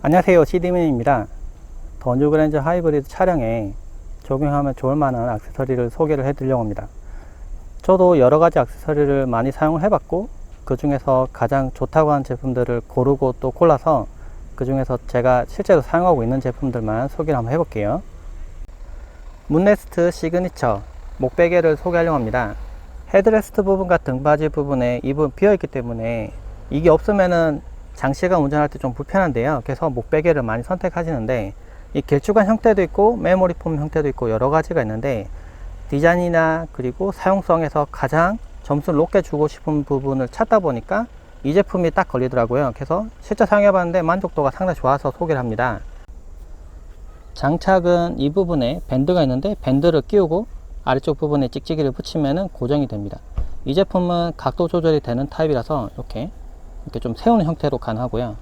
안녕하세요, CD맨입니다. 던조 그랜저 하이브리드 차량에 적용하면 좋을 만한 액세서리를 소개를 해드리려고 합니다. 저도 여러가지 액세서리를 많이 사용을 해봤고, 그 중에서 가장 좋다고 하는 제품들을 고르고 또 골라서 그 중에서 제가 실제로 사용하고 있는 제품들만 소개를 한번 해볼게요. 문레스트 시그니처 목베개를 소개하려고 합니다. 헤드레스트 부분과 등받이 부분에 이 부분 비어있기 때문에 이게 없으면은 장시간 운전할 때 좀 불편한데요. 그래서 목베개를 많이 선택하시는데, 이 길쭉한 형태도 있고 메모리 폼 형태도 있고 여러 가지가 있는데, 디자인이나 그리고 사용성에서 가장 점수를 높게 주고 싶은 부분을 찾다 보니까 이 제품이 딱 걸리더라고요. 그래서 실제 사용해 봤는데 만족도가 상당히 좋아서 소개를 합니다. 장착은 이 부분에 밴드가 있는데, 밴드를 끼우고 아래쪽 부분에 찍찍이를 붙이면 고정이 됩니다. 이 제품은 각도 조절이 되는 타입이라서 이렇게 좀 세우는 형태로 가능하고요.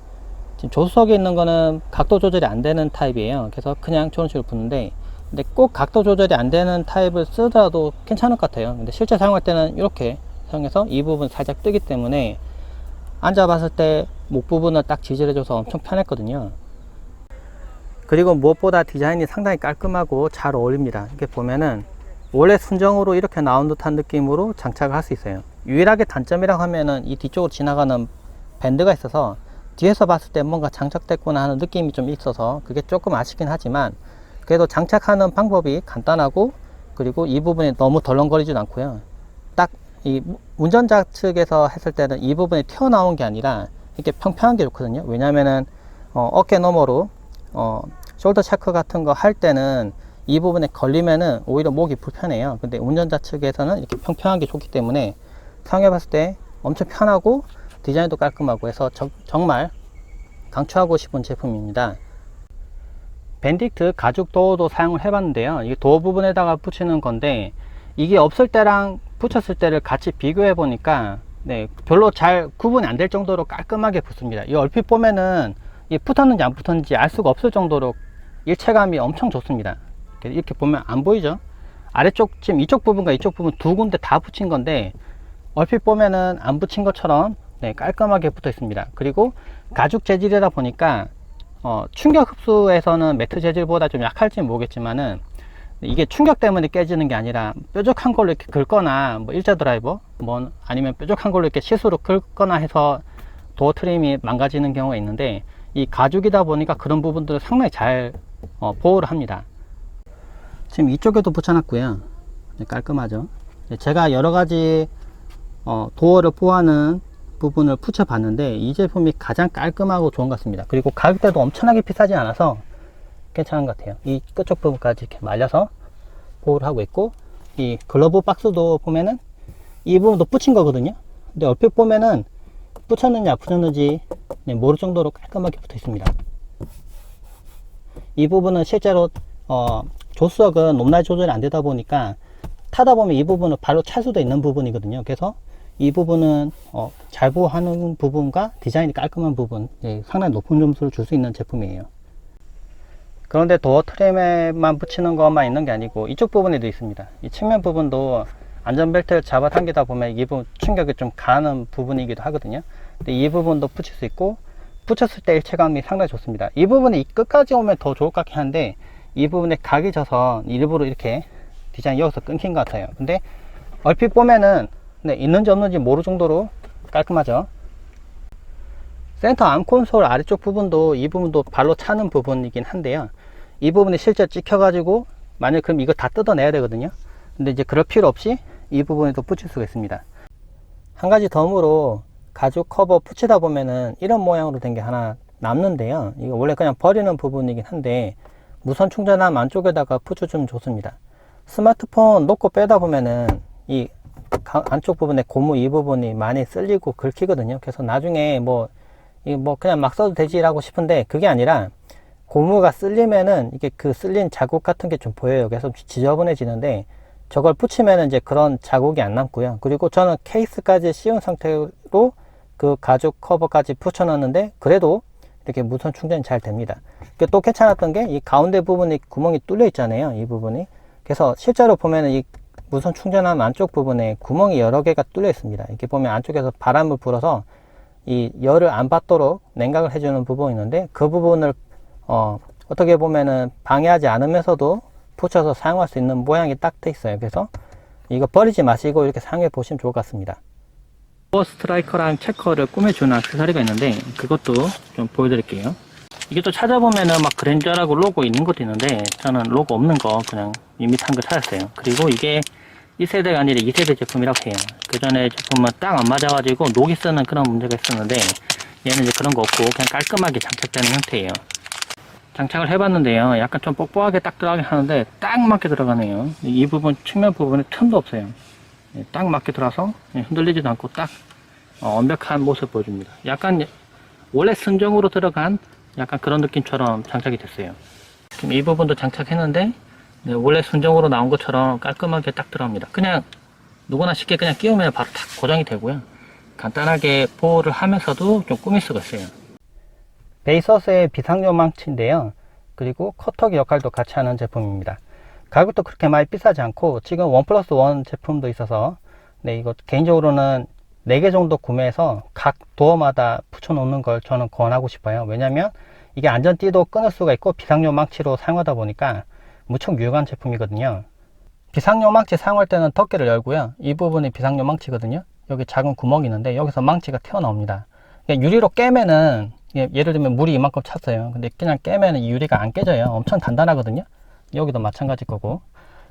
지금 조수석에 있는 거는 각도 조절이 안 되는 타입이에요. 그래서 그냥 저런 식으로 붙는데, 근데 꼭 각도 조절이 안 되는 타입을 쓰더라도 괜찮을 것 같아요. 근데 실제 사용할 때는 이렇게 사용해서 이 부분 살짝 뜨기 때문에 앉아봤을 때 목 부분을 딱 지지해줘서 엄청 편했거든요. 그리고 무엇보다 디자인이 상당히 깔끔하고 잘 어울립니다. 이렇게 보면은 원래 순정으로 이렇게 나온 듯한 느낌으로 장착을 할 수 있어요. 유일하게 단점이라고 하면은 이 뒤쪽으로 지나가는 밴드가 있어서 뒤에서 봤을 때 뭔가 장착됐구나 하는 느낌이 좀 있어서 그게 조금 아쉽긴 하지만, 그래도 장착하는 방법이 간단하고, 그리고 이 부분이 너무 덜렁거리진 않고요. 딱 이 운전자 측에서 했을 때는 이 부분이 튀어나온 게 아니라 이렇게 평평한 게 좋거든요. 왜냐면은 어깨 너머로 숄더 체크 같은 거 할 때는 이 부분에 걸리면은 오히려 목이 불편해요. 근데 운전자 측에서는 이렇게 평평한 게 좋기 때문에 사용해 봤을 때 엄청 편하고 디자인도 깔끔하고 해서 정말 강추하고 싶은 제품입니다. 밴딕트 가죽 도어도 사용을 해봤는데요. 이 도어 부분에다가 붙이는 건데, 이게 없을 때랑 붙였을 때를 같이 비교해 보니까 별로 잘 구분이 안 될 정도로 깔끔하게 붙습니다. 이 얼핏 보면은 이 붙었는지 안 붙었는지 알 수가 없을 정도로 일체감이 엄청 좋습니다. 이렇게 보면 안 보이죠? 아래쪽, 지금 이쪽 부분과 이쪽 부분 두 군데 다 붙인 건데, 얼핏 보면은 안 붙인 것처럼 깔끔하게 붙어 있습니다. 그리고 가죽 재질이다 보니까 충격 흡수에서는 매트 재질보다 좀 약할지 모르겠지만은, 이게 충격 때문에 깨지는 게 아니라 뾰족한 걸로 이렇게 긁거나 뭐 일자 드라이버 아니면 뾰족한 걸로 이렇게 시스로 긁거나 해서 도어 트림이 망가지는 경우가 있는데, 이 가죽이다 보니까 그런 부분들을 상당히 잘 보호를 합니다. 지금 이쪽에도 붙여놨고요. 깔끔하죠. 제가 여러가지 도어를 보호하는 부분을 붙여 봤는데 이 제품이 가장 깔끔하고 좋은 것 같습니다. 그리고 가격대도 엄청나게 비싸지 않아서 괜찮은 것 같아요. 이 끝쪽 부분까지 이렇게 말려서 보호를 하고 있고, 이 글러브 박스도 보면은 이 부분도 붙인 거거든요. 근데 얼핏 보면은 붙였는지 안 붙였는지 모를 정도로 깔끔하게 붙어 있습니다. 이 부분은 실제로 조수석은 높낮이 조절이 안 되다 보니까 타다 보면 이 부분을 발로 찰 수도 있는 부분이거든요. 그래서 이 부분은 잘 보호하는 부분과 디자인이 깔끔한 부분, 상당히 높은 점수를 줄 수 있는 제품이에요. 그런데 도어 트림에만 붙이는 것만 있는 게 아니고 이쪽 부분에도 있습니다. 이 측면 부분도 안전벨트를 잡아당기다 보면 이 부분 충격이 좀 가는 부분이기도 하거든요. 근데 이 부분도 붙일 수 있고, 붙였을 때 일체감이 상당히 좋습니다. 이 부분이 끝까지 오면 더 좋을 것 같긴 한데, 이 부분에 각이 져서 일부러 이렇게 디자인 여기서 끊긴 것 같아요. 근데 얼핏 보면은 있는지 없는지 모를 정도로 깔끔하죠. 센터 암 콘솔 아래쪽 부분도 이 부분도 발로 차는 부분이긴 한데요. 이 부분이 실제 찍혀 가지고 만약 그럼 이거 다 뜯어내야 되거든요. 근데 이제 그럴 필요 없이 이 부분에도 붙일 수가 있습니다. 한 가지 덤으로 가죽 커버 붙이다 보면은 이런 모양으로 된 게 하나 남는데요. 이거 원래 그냥 버리는 부분이긴 한데 무선 충전함 안쪽에다가 붙여주면 좋습니다. 스마트폰 놓고 빼다 보면은 이 안쪽 부분에 고무 이 부분이 많이 쓸리고 긁히거든요. 그래서 나중에 그냥 막 써도 되지라고 싶은데 그게 아니라, 고무가 쓸리면은 이게 그 쓸린 자국 같은 게 좀 보여요. 그래서 지저분해지는데 저걸 붙이면은 이제 그런 자국이 안 남고요. 그리고 저는 케이스까지 씌운 상태로 그 가죽 커버까지 붙여놨는데 그래도 이렇게 무선 충전이 잘 됩니다. 또 괜찮았던 게 이 가운데 부분이 구멍이 뚫려 있잖아요. 이 부분이. 그래서 실제로 보면은 이 무선 충전함 안쪽 부분에 구멍이 여러 개가 뚫려 있습니다. 이렇게 보면 안쪽에서 바람을 불어서 이 열을 안 받도록 냉각을 해주는 부분이 있는데, 그 부분을 어떻게 보면은 방해하지 않으면서도 붙여서 사용할 수 있는 모양이 딱 돼 있어요. 그래서 이거 버리지 마시고 이렇게 사용해 보시면 좋을 것 같습니다. 파워 스트라이커랑 체커를 꾸며주는 액세서리가 있는데, 그것도 좀 보여드릴게요. 이게 또 찾아보면은 막 그랜저라고 로고 있는 것도 있는데, 저는 로고 없는 거 그냥 밋밋한 거 찾았어요. 그리고 이게 1세대가 아니라 2세대 제품이라고 해요. 그 전에 제품은 딱 안 맞아가지고 녹이 쓰는 그런 문제가 있었는데, 얘는 이제 그런 거 없고 그냥 깔끔하게 장착되는 형태예요. 장착을 해봤는데요, 약간 좀 뻑뻑하게 딱 들어가긴 하는데 딱 맞게 들어가네요. 이 부분, 측면 부분에 틈도 없어요. 딱 맞게 들어서 흔들리지도 않고 딱 완벽한 모습 보여줍니다. 약간 원래 순정으로 들어간 약간 그런 느낌처럼 장착이 됐어요. 지금 이 부분도 장착했는데 원래 순정으로 나온 것처럼 깔끔하게 딱 들어갑니다. 그냥 누구나 쉽게 그냥 끼우면 바로 탁 고정이 되고요. 간단하게 보호를 하면서도 좀 꾸밀 수가 있어요. 베이서스의 비상용 망치인데요. 그리고 커터기 역할도 같이 하는 제품입니다. 가격도 그렇게 많이 비싸지 않고, 지금 1+1 제품도 있어서, 네, 이거 개인적으로는 4개 정도 구매해서 각 도어마다 붙여 놓는 걸 저는 권하고 싶어요. 왜냐면 이게 안전띠도 끊을 수가 있고 비상용 망치로 사용하다 보니까 무척 유용한 제품이거든요. 비상용 망치 사용할 때는 덮개를 열고요. 이 부분이 비상용 망치거든요. 여기 작은 구멍이 있는데 여기서 망치가 튀어나옵니다. 유리로 깨면은, 예를 들면 물이 이만큼 찼어요. 근데 그냥 깨면은 이 유리가 안 깨져요. 엄청 단단하거든요. 여기도 마찬가지 거고.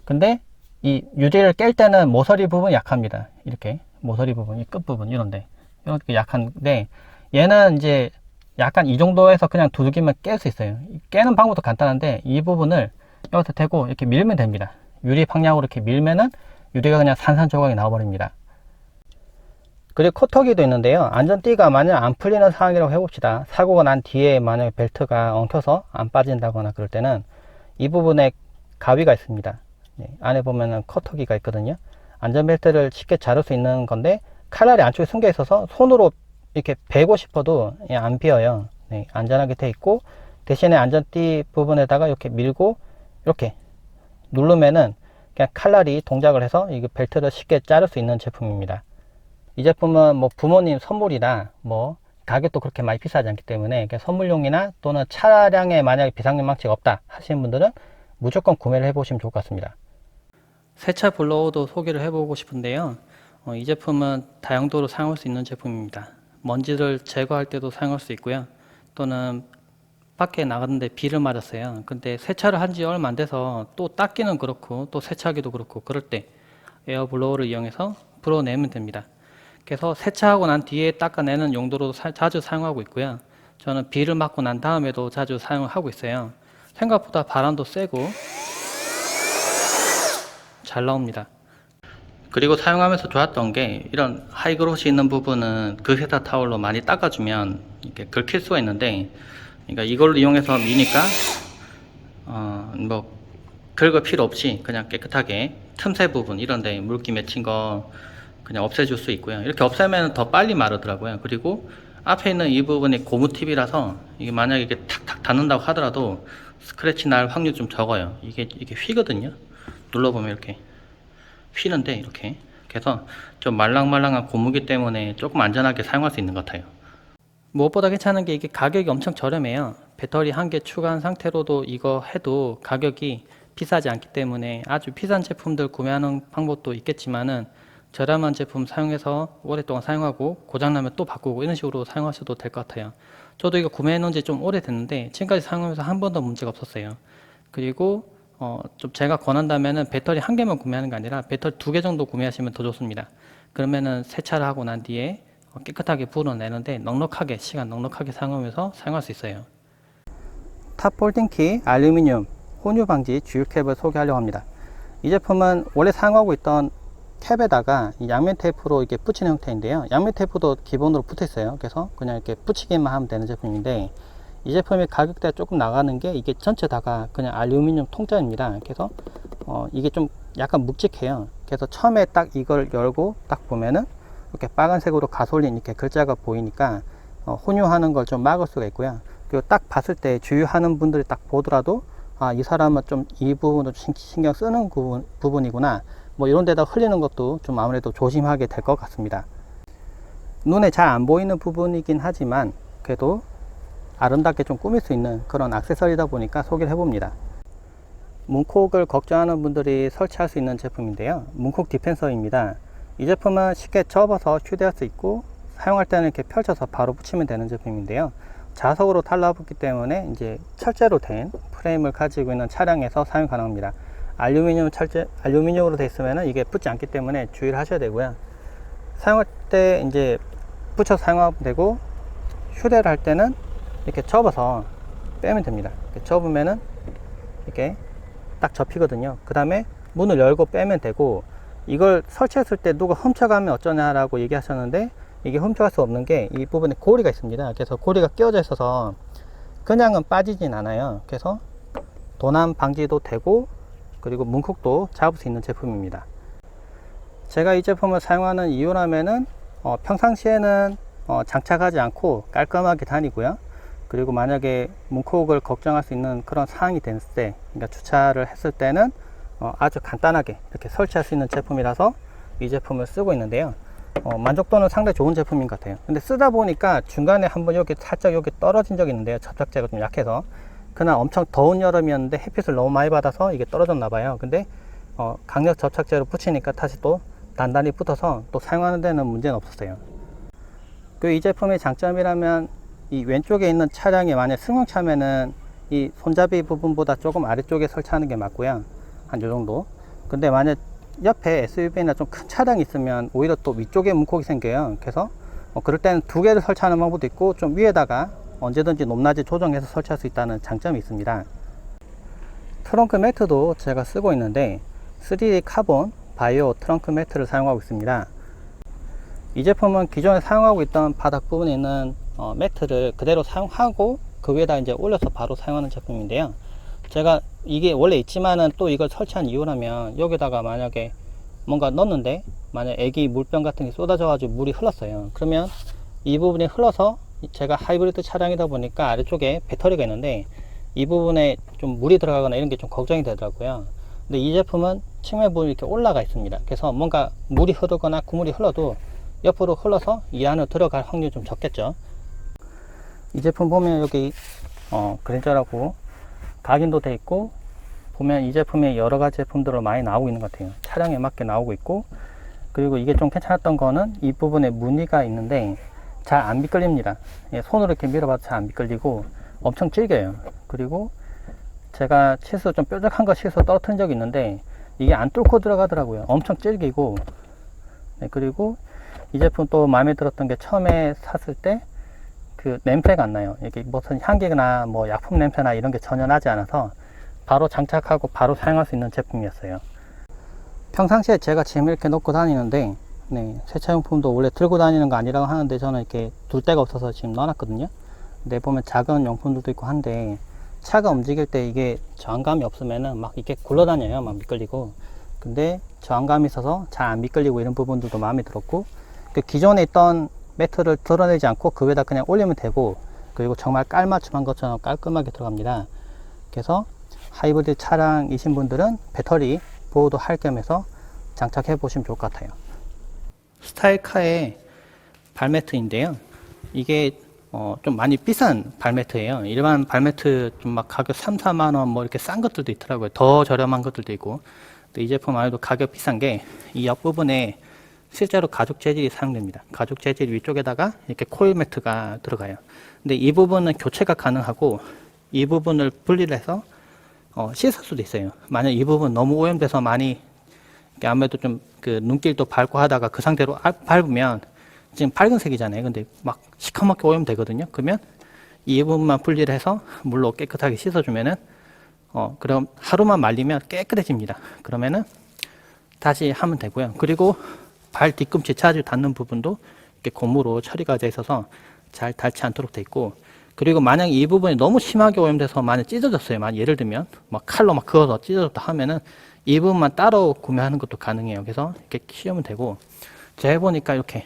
근데 이 유리를 깰 때는 모서리 부분이 약합니다. 이렇게 모서리 부분, 이 끝부분 이런데 이렇게 약한데, 얘는 이제 약간 이 정도에서 그냥 두들기면 깰 수 있어요. 깨는 방법도 간단한데, 이 부분을 여기서 대고 이렇게 밀면 됩니다. 유리 방향으로 이렇게 밀면은 유리가 그냥 산산조각이 나와버립니다. 그리고 커터기도 있는데요. 안전띠가 만약 안 풀리는 상황이라고 해봅시다. 사고가 난 뒤에 만약 벨트가 엉켜서 안 빠진다거나 그럴 때는 이 부분에 가위가 있습니다. 안에 보면은 커터기가 있거든요. 안전벨트를 쉽게 자를 수 있는 건데, 칼날이 안쪽에 숨겨 있어서 손으로 이렇게 베고 싶어도 안 비어요. 안전하게 돼 있고, 대신에 안전띠 부분에다가 이렇게 밀고 이렇게 누르면은 그냥 칼날이 동작을 해서 이 벨트를 쉽게 자를 수 있는 제품입니다. 이 제품은 뭐 부모님 선물이나 뭐 가격도 그렇게 많이 비싸지 않기 때문에 선물용이나 또는 차량에 만약에 비상용 망치가 없다 하시는 분들은 무조건 구매를 해보시면 좋을 것 같습니다. 세차 블로워도 소개를 해보고 싶은데요. 이 제품은 다용도로 사용할 수 있는 제품입니다. 먼지를 제거할 때도 사용할 수 있고요. 또는 밖에 나갔는데 비를 맞았어요. 근데 세차를 한 지 얼마 안 돼서 또 닦기는 그렇고 또 세차하기도 그렇고 그럴 때 에어 블로워를 이용해서 불어내면 됩니다. 그래서 세차하고 난 뒤에 닦아내는 용도로 자주 사용하고 있고요. 저는 비를 맞고 난 다음에도 자주 사용하고 있어요. 생각보다 바람도 세고 잘 나옵니다. 그리고 사용하면서 좋았던 게, 이런 하이그로시 있는 부분은 그 회사 타월로 많이 닦아주면 이렇게 긁힐 수가 있는데, 그러니까 이걸 이용해서 미니까 뭐 긁을 필요 없이 그냥 깨끗하게 틈새 부분 이런데 물기 맺힌 거 그냥 없애줄 수 있고요. 이렇게 없애면 더 빨리 마르더라고요. 그리고 앞에 있는 이 부분이 고무팁이라서 이게 만약에 이게 탁탁 닿는다고 하더라도 스크래치 날 확률이 좀 적어요. 이게 휘거든요. 눌러보면 이렇게 휘는데, 이렇게. 그래서 좀 말랑말랑한 고무기 때문에 조금 안전하게 사용할 수 있는 것 같아요. 무엇보다 괜찮은 게 이게 가격이 엄청 저렴해요. 배터리 한 개 추가한 상태로도 이거 해도 가격이 비싸지 않기 때문에 아주 비싼 제품들 구매하는 방법도 있겠지만은 저렴한 제품 사용해서 오랫동안 사용하고 고장나면 또 바꾸고 이런 식으로 사용하셔도 될 것 같아요. 저도 이거 구매해 놓은 지 좀 오래됐는데 지금까지 사용하면서 한 번도 문제가 없었어요. 그리고 좀 제가 권한다면은 배터리 한 개만 구매하는 게 아니라 배터리 2개 정도 구매하시면 더 좋습니다. 그러면은 세차를 하고 난 뒤에 깨끗하게 불어내는데 시간 넉넉하게 사용하면서 사용할 수 있어요. 탑 폴딩키 알루미늄 혼유 방지 주유 캡을 소개하려고 합니다. 이 제품은 원래 사용하고 있던 캡에다가 양면 테이프로 이렇게 붙이는 형태인데요. 양면 테이프도 기본으로 붙어 있어요. 그래서 그냥 이렇게 붙이기만 하면 되는 제품인데, 이 제품의 가격대가 조금 나가는 게 이게 전체 다가 그냥 알루미늄 통짜입니다. 그래서 이게 좀 약간 묵직해요. 그래서 처음에 딱 이걸 열고 딱 보면은 이렇게 빨간색으로 가솔린 이렇게 글자가 보이니까 혼유하는 걸 좀 막을 수가 있고요. 그리고 딱 봤을 때 주유하는 분들이 딱 보더라도 이 사람은 좀 이 부분도 신경 쓰는 부분이구나, 뭐 이런 데다 흘리는 것도 좀 아무래도 조심하게 될 것 같습니다. 눈에 잘 안 보이는 부분이긴 하지만 그래도 아름답게 좀 꾸밀 수 있는 그런 액세서리다 보니까 소개를 해봅니다. 문콕을 걱정하는 분들이 설치할 수 있는 제품인데요. 문콕 디펜서입니다. 이 제품은 쉽게 접어서 휴대할 수 있고 사용할 때는 이렇게 펼쳐서 바로 붙이면 되는 제품인데요. 자석으로 달라붙기 때문에 이제 철제로 된 프레임을 가지고 있는 차량에서 사용 가능합니다. 알루미늄으로 되어 있으면 이게 붙지 않기 때문에 주의를 하셔야 되고요. 사용할 때 이제 붙여서 사용하면 되고, 휴대를 할 때는 이렇게 접어서 빼면 됩니다. 이렇게 접으면은 이렇게 딱 접히거든요. 그 다음에 문을 열고 빼면 되고, 이걸 설치했을 때 누가 훔쳐가면 어쩌냐라고 얘기하셨는데, 이게 훔쳐갈 수 없는 게 이 부분에 고리가 있습니다. 그래서 고리가 끼워져 있어서 그냥은 빠지진 않아요. 그래서 도난 방지도 되고, 그리고 문콕도 잡을 수 있는 제품입니다. 제가 이 제품을 사용하는 이유라면은 평상시에는 장착하지 않고 깔끔하게 다니고요. 그리고 만약에 문콕을 걱정할 수 있는 그런 상황이 됐을 때, 그러니까 주차를 했을 때는 아주 간단하게 이렇게 설치할 수 있는 제품이라서 이 제품을 쓰고 있는데요. 만족도는 상당히 좋은 제품인 것 같아요. 근데 쓰다 보니까 중간에 한번 여기 살짝 여기 떨어진 적이 있는데요. 접착제가 좀 약해서. 그날 엄청 더운 여름이었는데 햇빛을 너무 많이 받아서 이게 떨어졌나 봐요. 근데 강력 접착제로 붙이니까 다시 또 단단히 붙어서 또 사용하는 데는 문제는 없었어요. 그 이 제품의 장점이라면, 이 왼쪽에 있는 차량이 만약 승용차면은 이 손잡이 부분보다 조금 아래쪽에 설치하는 게 맞고요. 한 요 정도. 근데 만약 옆에 SUV나 좀 큰 차량이 있으면 오히려 또 위쪽에 문콕이 생겨요. 그래서 그럴 때는 두 개를 설치하는 방법도 있고, 좀 위에다가 언제든지 높낮이 조정해서 설치할 수 있다는 장점이 있습니다. 트렁크 매트도 제가 쓰고 있는데 3D 카본 바이오 트렁크 매트를 사용하고 있습니다. 이 제품은 기존에 사용하고 있던 바닥 부분에 있는 매트를 그대로 사용하고 그 위에다 이제 올려서 바로 사용하는 제품인데요. 제가 이게 원래 있지만은 또 이걸 설치한 이유라면, 여기다가 만약에 뭔가 넣었는데 만약 애기 물병 같은 게 쏟아져 가지고 물이 흘렀어요. 그러면 이 부분이 흘러서, 제가 하이브리드 차량이다 보니까 아래쪽에 배터리가 있는데 이 부분에 좀 물이 들어가거나 이런 게 좀 걱정이 되더라고요. 근데 이 제품은 측면 부분이 이렇게 올라가 있습니다. 그래서 뭔가 물이 흐르거나 국물이 흘러도 옆으로 흘러서 이 안으로 들어갈 확률이 좀 적겠죠. 이 제품 보면 여기 그랜저라고 각인도 돼 있고, 보면 이 제품에 여러 가지 제품들로 많이 나오고 있는 것 같아요. 차량에 맞게 나오고 있고, 그리고 이게 좀 괜찮았던 거는 이 부분에 무늬가 있는데 잘 안 미끌립니다. 손으로 이렇게 밀어봐도 잘 안 미끌리고 엄청 질겨요. 그리고 제가 실수 좀 뾰족한 거 실수 떨어뜨린 적이 있는데 이게 안 뚫고 들어가더라고요. 엄청 질기고. 그리고 이 제품 또 마음에 들었던 게, 처음에 샀을 때 그 냄새가 안 나요. 이게 무슨 향기나 뭐 약품 냄새나 이런 게 전혀 나지 않아서 바로 장착하고 바로 사용할 수 있는 제품이었어요. 평상시에 제가 지금 이렇게 놓고 다니는데, 세차용품도 원래 들고 다니는 거 아니라고 하는데 저는 이렇게 둘 데가 없어서 지금 넣어놨거든요. 근데 보면 작은 용품들도 있고 한데, 차가 움직일 때 이게 저항감이 없으면은 막 이렇게 굴러다녀요. 막 미끌리고. 근데 저항감이 있어서 잘 안 미끌리고 이런 부분들도 마음에 들었고, 그 기존에 있던 매트를 드러내지 않고 그 위에다 그냥 올리면 되고, 그리고 정말 깔맞춤한 것처럼 깔끔하게 들어갑니다. 그래서 하이브리드 차량이신 분들은 배터리 보호도 할 겸해서 장착해 보시면 좋을 것 같아요. 스타일카의 발매트인데요. 이게 좀 많이 비싼 발매트예요. 일반 발매트 좀 막 가격 3, 4만원 뭐 이렇게 싼 것들도 있더라고요. 더 저렴한 것들도 있고. 이 제품 안에도 가격 비싼 게, 이 옆부분에 실제로 가죽 재질이 사용됩니다. 가죽 재질 위쪽에다가 이렇게 코일 매트가 들어가요. 근데 이 부분은 교체가 가능하고, 이 부분을 분리를 해서 씻을 수도 있어요. 만약 이 부분 너무 오염돼서 많이, 아무래도 좀 그 눈길도 밟고 하다가 그 상태로 밟으면 지금 밝은색이잖아요. 근데 막 시커멓게 오염되거든요. 그러면 이 부분만 분리를 해서 물로 깨끗하게 씻어주면은 그럼 하루만 말리면 깨끗해집니다. 그러면은 다시 하면 되고요. 그리고 발 뒤꿈치 자주 닿는 부분도 이렇게 고무로 처리가 되어 있어서 잘 닿지 않도록 되어 있고, 그리고 만약 이 부분이 너무 심하게 오염돼서 만약 찢어졌어요. 만약 예를 들면 막 칼로 막 그어서 찢어졌다 하면은 이 부분만 따로 구매하는 것도 가능해요. 그래서 이렇게 키우면 되고, 제가 해보니까 이렇게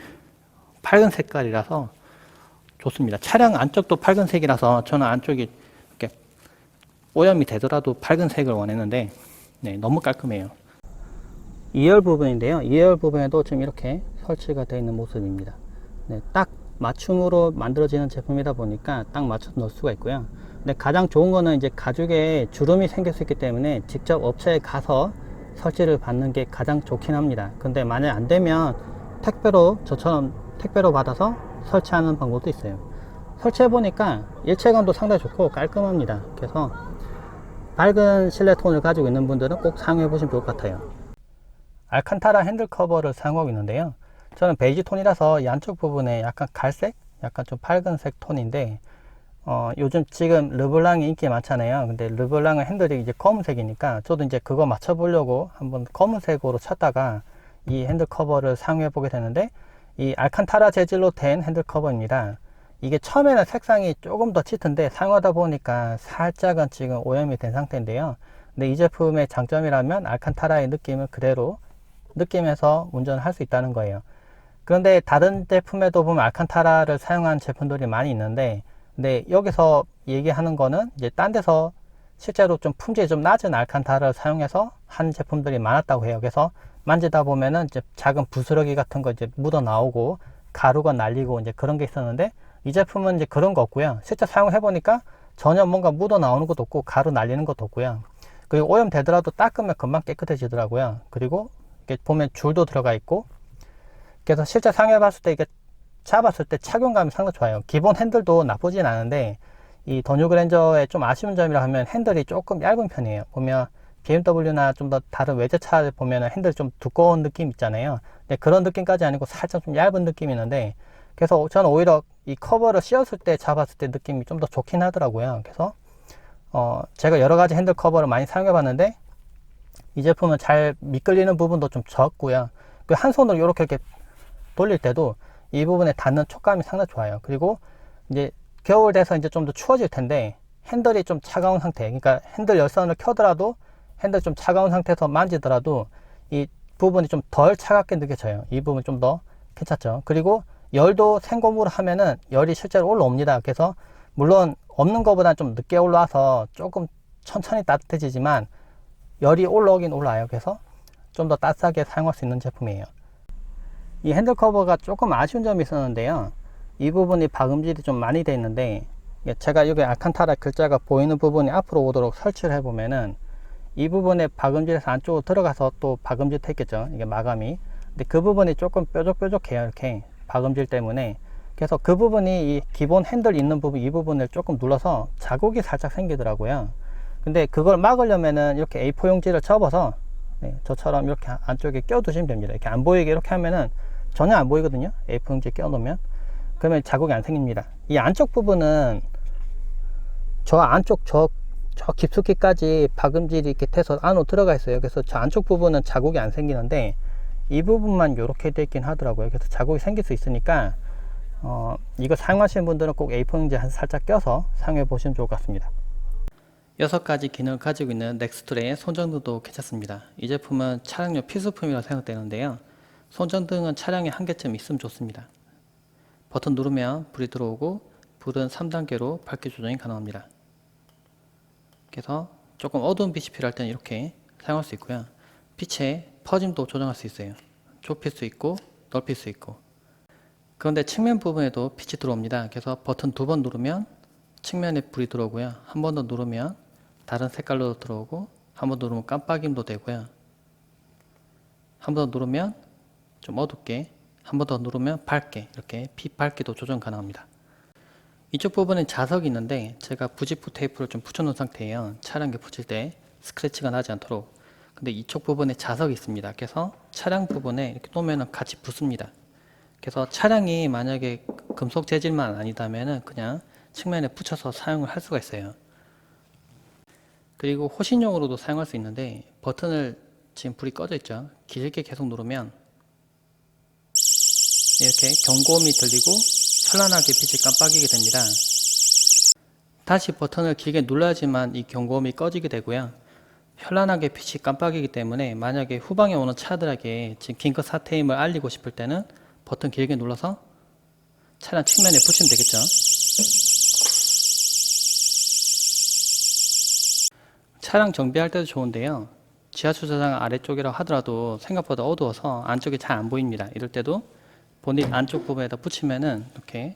밝은 색깔이라서 좋습니다. 차량 안쪽도 밝은 색이라서 저는 안쪽이 이렇게 오염이 되더라도 밝은 색을 원했는데, 너무 깔끔해요. 2열 부분인데요. 2열 부분에도 지금 이렇게 설치가 되어 있는 모습입니다. 네, 딱 맞춤으로 만들어지는 제품이다 보니까 딱 맞춰서 넣을 수가 있고요. 근데 가장 좋은 거는 이제 가죽에 주름이 생길 수 있기 때문에 직접 업체에 가서 설치를 받는 게 가장 좋긴 합니다. 근데 만약 안 되면 택배로, 저처럼 택배로 받아서 설치하는 방법도 있어요. 설치해 보니까 일체감도 상당히 좋고 깔끔합니다. 그래서 밝은 실내 톤을 가지고 있는 분들은 꼭 사용해 보시면 좋을 것 같아요. 알칸타라 핸들 커버를 사용하고 있는데요. 저는 베이지 톤이라서 이 안쪽 부분에 약간 갈색, 약간 좀 밝은색 톤인데, 요즘 지금 르블랑이 인기 많잖아요. 근데 르블랑은 핸들이 이제 검은색이니까 저도 이제 그거 맞춰보려고 한번 검은색으로 찾다가 이 핸들 커버를 사용해 보게 되는데, 이 알칸타라 재질로 된 핸들 커버입니다. 이게 처음에는 색상이 조금 더 짙은데 사용하다 보니까 살짝은 지금 오염이 된 상태인데요. 근데 이 제품의 장점이라면 알칸타라의 느낌을 그대로 느끼면서 운전을 할 수 있다는 거예요. 그런데 다른 제품에도 보면 알칸타라를 사용한 제품들이 많이 있는데, 근데 여기서 얘기하는 거는 이제 딴 데서 실제로 좀 품질이 좀 낮은 알칸타라를 사용해서 한 제품들이 많았다고 해요. 그래서 만지다 보면은 이제 작은 부스러기 같은 거 이제 묻어 나오고 가루가 날리고 이제 그런 게 있었는데, 이 제품은 이제 그런 거 없고요. 실제 사용을 해보니까 전혀 뭔가 묻어 나오는 것도 없고 가루 날리는 것도 없고요. 그리고 오염 되더라도 닦으면 금방 깨끗해지더라고요. 그리고 이렇게 보면 줄도 들어가 있고, 그래서 실제 사용해 봤을 때 이게 잡았을 때 착용감이 상당히 좋아요. 기본 핸들도 나쁘진 않은데 이 더 뉴 그랜저의 좀 아쉬운 점이라 하면 핸들이 조금 얇은 편이에요. 보면 BMW나 좀 더 다른 외제차를 보면 핸들 좀 두꺼운 느낌 있잖아요. 근데 그런 느낌까지 아니고 살짝 좀 얇은 느낌이 있는데, 그래서 저는 오히려 이 커버를 씌웠을 때 잡았을 때 느낌이 좀 더 좋긴 하더라고요. 그래서 제가 여러 가지 핸들 커버를 많이 사용해 봤는데 이 제품은 잘 미끌리는 부분도 좀 적고요. 한 손으로 이렇게 돌릴 때도 이 부분에 닿는 촉감이 상당히 좋아요. 그리고 이제 겨울 돼서 이제 좀 더 추워질 텐데 핸들이 좀 차가운 상태, 그러니까 핸들 열선을 켜더라도 핸들 좀 차가운 상태에서 만지더라도 이 부분이 좀 덜 차갑게 느껴져요. 이 부분 좀 더 괜찮죠. 그리고 열도 생고무로 하면은 열이 실제로 올라옵니다. 그래서 물론 없는 것보다는 좀 늦게 올라와서 조금 천천히 따뜻해지지만 열이 올라오긴 올라와요. 그래서 좀 더 따뜻하게 사용할 수 있는 제품이에요. 이 핸들 커버가 조금 아쉬운 점이 있었는데요. 이 부분이 박음질이 좀 많이 되어 있는데, 제가 여기 알칸타라 글자가 보이는 부분이 앞으로 오도록 설치를 해보면은 이 부분에 박음질에서 안쪽으로 들어가서 또 박음질 했겠죠. 이게 마감이. 근데 그 부분이 조금 뾰족뾰족해요. 이렇게 박음질 때문에. 그래서 그 부분이 이 기본 핸들 있는 부분, 이 부분을 조금 눌러서 자국이 살짝 생기더라고요. 근데 그걸 막으려면은 이렇게 A4 용지를 접어서 저처럼 이렇게 안쪽에 껴 두시면 됩니다. 이렇게 안 보이게 이렇게 하면은 전혀 안 보이거든요. A4 용지에 껴 놓으면. 그러면 자국이 안 생깁니다. 이 안쪽 부분은 저 안쪽 저 깊숙이까지 박음질이 이렇게 돼서 안으로 들어가 있어요. 그래서 저 안쪽 부분은 자국이 안 생기는데 이 부분만 이렇게 되어 있긴 하더라고요. 그래서 자국이 생길 수 있으니까 이거 사용하시는 분들은 꼭 A4 용지 한 살짝 껴서 사용해 보시면 좋을 것 같습니다. 6가지 기능을 가지고 있는 넥스트레의 손전등도 괜찮습니다. 이 제품은 차량용 필수품이라고 생각되는데요. 손전등은 차량에 한 개쯤 있으면 좋습니다. 버튼 누르면 불이 들어오고 불은 3단계로 밝기 조정이 가능합니다. 그래서 조금 어두운 빛이 필요할 때는 이렇게 사용할 수 있고요. 빛의 퍼짐도 조정할 수 있어요. 좁힐 수 있고 넓힐 수 있고. 그런데 측면 부분에도 빛이 들어옵니다. 그래서 버튼 2번 누르면 측면에 불이 들어오고요. 한 번 더 누르면 다른 색깔로 들어오고, 한 번 더 누르면 깜빡임도 되고요. 한 번 더 누르면 좀 어둡게, 한 번 더 누르면 밝게, 이렇게 빛 밝기도 조정 가능합니다. 이쪽 부분에 자석이 있는데 제가 부직포 테이프를 좀 붙여 놓은 상태예요. 차량에 붙일 때 스크래치가 나지 않도록. 근데 이쪽 부분에 자석이 있습니다. 그래서 차량 부분에 이렇게 놓으면 같이 붙습니다. 그래서 차량이 만약에 금속 재질만 아니다면은 그냥 측면에 붙여서 사용을 할 수가 있어요. 그리고 호신용으로도 사용할 수 있는데, 버튼을 지금 불이 꺼져 있죠. 길게 계속 누르면 이렇게 경고음이 들리고 현란하게 빛이 깜빡이게 됩니다. 다시 버튼을 길게 눌러야지만 이 경고음이 꺼지게 되고요. 현란하게 빛이 깜빡이기 때문에 만약에 후방에 오는 차들에게 지금 긴급 사태임을 알리고 싶을 때는 버튼 길게 눌러서 차량 측면에 붙이면 되겠죠. 차량 정비할 때도 좋은데요. 지하주차장 아래쪽이라고 하더라도 생각보다 어두워서 안쪽이 잘 안 보입니다. 이럴 때도 본닛 안쪽 부분에다 붙이면은 이렇게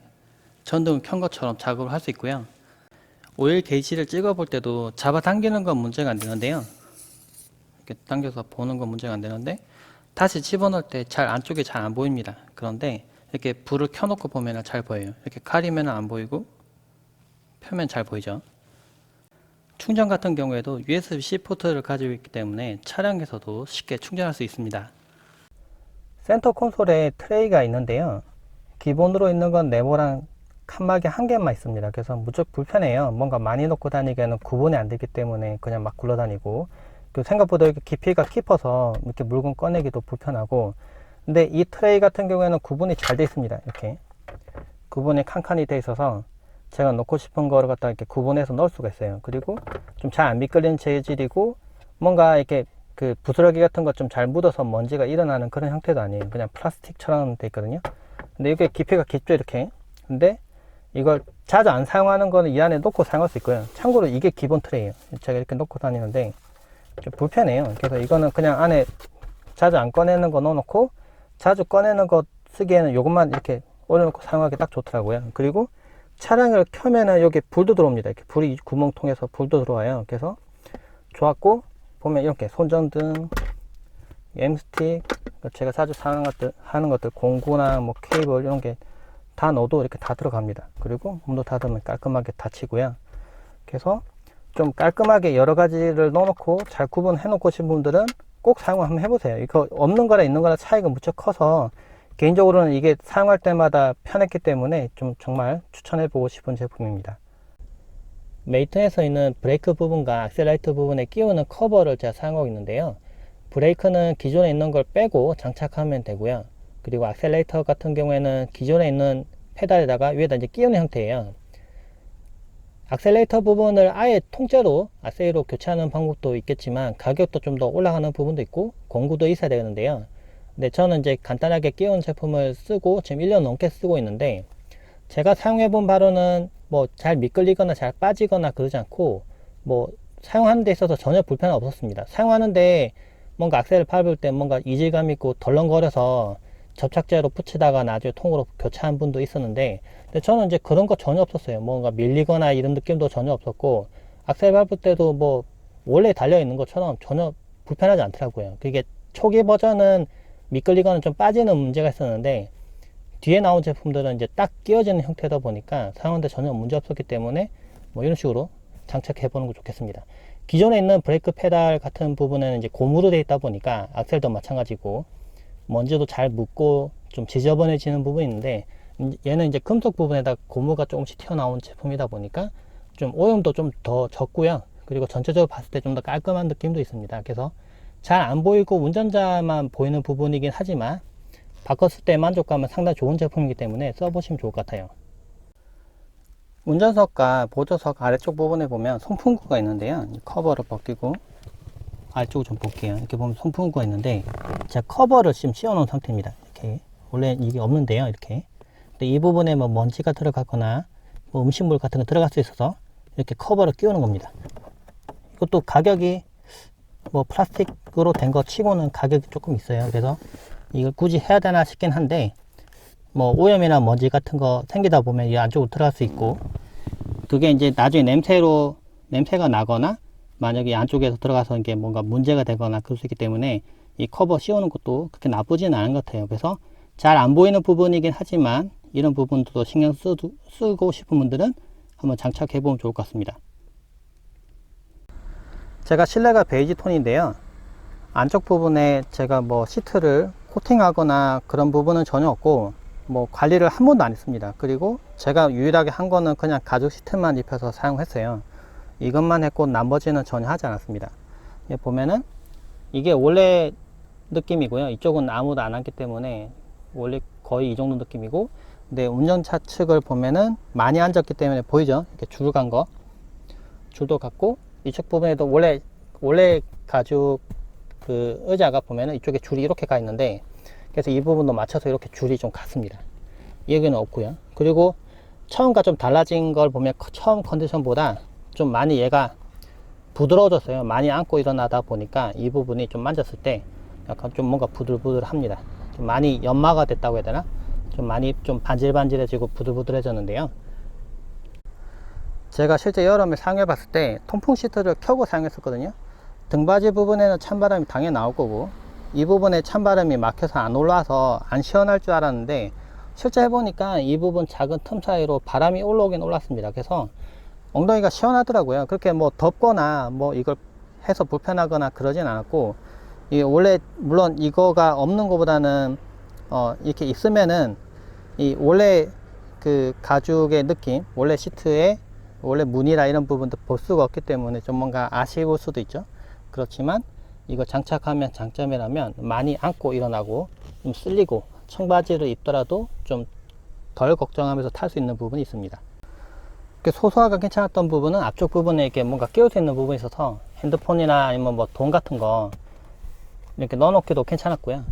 전등을 켠 것처럼 작업을 할 수 있고요. 오일 게이지를 찍어 볼 때도 잡아당기는 건 문제가 안 되는데요. 이렇게 당겨서 보는 건 문제가 안 되는데 다시 집어넣을 때 잘 안쪽이 잘 안 보입니다. 그런데 이렇게 불을 켜놓고 보면 잘 보여요. 이렇게 가리면 안 보이고 펴면 잘 보이죠. 충전 같은 경우에도 USB-C 포트를 가지고 있기 때문에 차량에서도 쉽게 충전할 수 있습니다. 센터 콘솔에 트레이가 있는데요. 기본으로 있는 건 네모랑 칸막이 한 개만 있습니다. 그래서 무척 불편해요. 뭔가 많이 놓고 다니기에는 구분이 안 되기 때문에 그냥 막 굴러다니고, 생각보다 이렇게 깊이가 깊어서 이렇게 물건 꺼내기도 불편하고. 근데 이 트레이 같은 경우에는 구분이 잘 되어 있습니다. 이렇게 구분이 칸칸이 되어 있어서 제가 넣고 싶은 거를 갖다 이렇게 구분해서 넣을 수가 있어요. 그리고 좀 잘 안 미끌리는 재질이고, 뭔가 이렇게 그 부스러기 같은 거 좀 잘 묻어서 먼지가 일어나는 그런 형태도 아니에요. 그냥 플라스틱처럼 되어 있거든요. 근데 이게 깊이가 깊죠, 이렇게. 근데 이걸 자주 안 사용하는 거는 이 안에 놓고 사용할 수 있고요. 참고로 이게 기본 트레이예요. 제가 이렇게 놓고 다니는데 좀 불편해요. 그래서 이거는 그냥 안에 자주 안 꺼내는 거 넣어놓고, 자주 꺼내는 거 쓰기에는 이것만 이렇게 올려놓고 사용하기 딱 좋더라고요. 그리고 차량을 켜면은 여기 불도 들어옵니다. 이렇게 불이 구멍 통해서 불도 들어와요. 그래서 좋았고, 보면 이렇게 손전등, M스틱, 제가 자주 사용하는 것들, 공구나 뭐 케이블 이런 게 다 넣어도 이렇게 다 들어갑니다. 그리고 문도 닫으면 깔끔하게 닫히고요. 그래서 좀 깔끔하게 여러 가지를 넣어놓고 잘 구분해 놓고 싶은 분들은 꼭 사용을 한번 해보세요. 이거 없는 거랑 있는 거랑 차이가 무척 커서 개인적으로는 이게 사용할 때마다 편했기 때문에 좀 정말 추천해보고 싶은 제품입니다. 메이튼에서 있는 브레이크 부분과 악셀라이터 부분에 끼우는 커버를 제가 사용하고 있는데요. 브레이크는 기존에 있는 걸 빼고 장착하면 되고요. 그리고 악셀레이터 같은 경우에는 기존에 있는 페달에다가 위에다 이제 끼우는 형태예요. 악셀레이터 부분을 아예 통째로 악셀로 교체하는 방법도 있겠지만 가격도 좀 더 올라가는 부분도 있고 공구도 있어야 되는데요. 근데 저는 이제 간단하게 끼운 제품을 쓰고 지금 1년 넘게 쓰고 있는데, 제가 사용해 본 바로는 뭐 잘 미끌리거나 잘 빠지거나 그러지 않고, 뭐 사용하는 데 있어서 전혀 불편은 없었습니다. 사용하는데 뭔가 악셀을 밟을 때 뭔가 이질감 있고 덜렁거려서 접착제로 붙이다가 나중에 통으로 교체한 분도 있었는데, 근데 저는 이제 그런 거 전혀 없었어요. 뭔가 밀리거나 이런 느낌도 전혀 없었고, 악셀 밟을 때도 뭐 원래 달려 있는 것처럼 전혀 불편하지 않더라고요. 그게 초기 버전은 미끌리거나 좀 빠지는 문제가 있었는데, 뒤에 나온 제품들은 이제 딱 끼워지는 형태다 보니까 사용하는데 전혀 문제 없었기 때문에 뭐 이런 식으로 장착해 보는 거 좋겠습니다. 기존에 있는 브레이크 페달 같은 부분에는 이제 고무로 되어 있다 보니까 악셀도 마찬가지고 먼지도 잘 묻고 좀 지저분해지는 부분이 있는데, 얘는 이제 금속 부분에다 고무가 조금씩 튀어나온 제품이다 보니까 좀 오염도 좀 더 적고요. 그리고 전체적으로 봤을 때 좀 더 깔끔한 느낌도 있습니다. 그래서 잘 안 보이고 운전자만 보이는 부분이긴 하지만 바꿨을 때 만족감은 상당히 좋은 제품이기 때문에 써보시면 좋을 것 같아요. 운전석과 보조석 아래쪽 부분에 보면 송풍구가 있는데요. 커버를 벗기고 아래쪽을 좀 볼게요. 이렇게 보면 송풍구가 있는데 제가 커버를 지금 씌워 놓은 상태입니다. 이렇게 원래 이게 없는데요. 이렇게. 근데 이 부분에 뭐 먼지가 들어가거나 뭐 음식물 같은 거 들어갈 수 있어서 이렇게 커버를 끼우는 겁니다. 이것도 가격이 뭐 플라스틱으로 된 거 치고는 가격이 조금 있어요. 그래서 이걸 굳이 해야 되나 싶긴 한데, 뭐 오염이나 먼지 같은 거 생기다 보면 이 안쪽으로 들어갈 수 있고, 그게 이제 나중에 냄새가 나거나 만약에 안쪽에서 들어가서 이게 뭔가 문제가 되거나 그럴 수 있기 때문에 이 커버 씌우는 것도 그렇게 나쁘지는 않은 것 같아요. 그래서 잘 안 보이는 부분이긴 하지만 이런 부분도 신경 쓰고 싶은 분들은 한번 장착해 보면 좋을 것 같습니다. 제가 실내가 베이지 톤인데요. 안쪽 부분에 제가 뭐 시트를 코팅하거나 그런 부분은 전혀 없고, 뭐 관리를 한 번도 안 했습니다. 그리고 제가 유일하게 한 거는 그냥 가죽 시트만 입혀서 사용했어요. 이것만 했고 나머지는 전혀 하지 않았습니다. 보면은 이게 원래 느낌이고요. 이쪽은 아무도 안 했기 때문에 원래 거의 이 정도 느낌이고, 근데 운전차 측을 보면은 많이 앉았기 때문에 보이죠? 이렇게 줄 간 거, 줄도 같고, 이쪽 부분에도 원래 가죽 그 의자가 보면은 이쪽에 줄이 이렇게 가 있는데, 그래서 이 부분도 맞춰서 이렇게 줄이 좀 같습니다. 여기는 없고요. 그리고 처음과 좀 달라진 걸 보면 처음 컨디션보다 좀 많이 얘가 부드러워졌어요. 많이 앉고 일어나다 보니까 이 부분이 좀 만졌을 때 약간 좀 뭔가 부들부들합니다. 좀 많이 연마가 됐다고 해야 되나? 좀 많이 좀 반질반질해지고 부들부들해졌는데요. 제가 실제 여름에 사용해 봤을 때 통풍 시트를 켜고 사용했었거든요. 등받이 부분에는 찬바람이 당연히 나올 거고, 이 부분에 찬바람이 막혀서 안 올라와서 안 시원할 줄 알았는데 실제 해보니까 이 부분 작은 틈 사이로 바람이 올라오긴 올랐습니다. 그래서 엉덩이가 시원하더라고요. 그렇게 뭐 덥거나 뭐 이걸 해서 불편하거나 그러진 않았고, 이 원래 물론 이거가 없는 것보다는 이렇게 있으면은 이 원래 그 가죽의 느낌, 원래 시트에 원래 무늬라 이런 부분도 볼 수가 없기 때문에 좀 뭔가 아쉬울 수도 있죠. 그렇지만 이거 장착하면 장점이라면 많이 앉고 일어나고 좀 쓸리고 청바지를 입더라도 좀 덜 걱정하면서 탈 수 있는 부분이 있습니다. 소소하게 괜찮았던 부분은 앞쪽 부분에 이렇게 뭔가 끼울 수 있는 부분이 있어서 핸드폰이나 아니면 뭐 돈 같은 거 이렇게 넣어놓기도 괜찮았고요.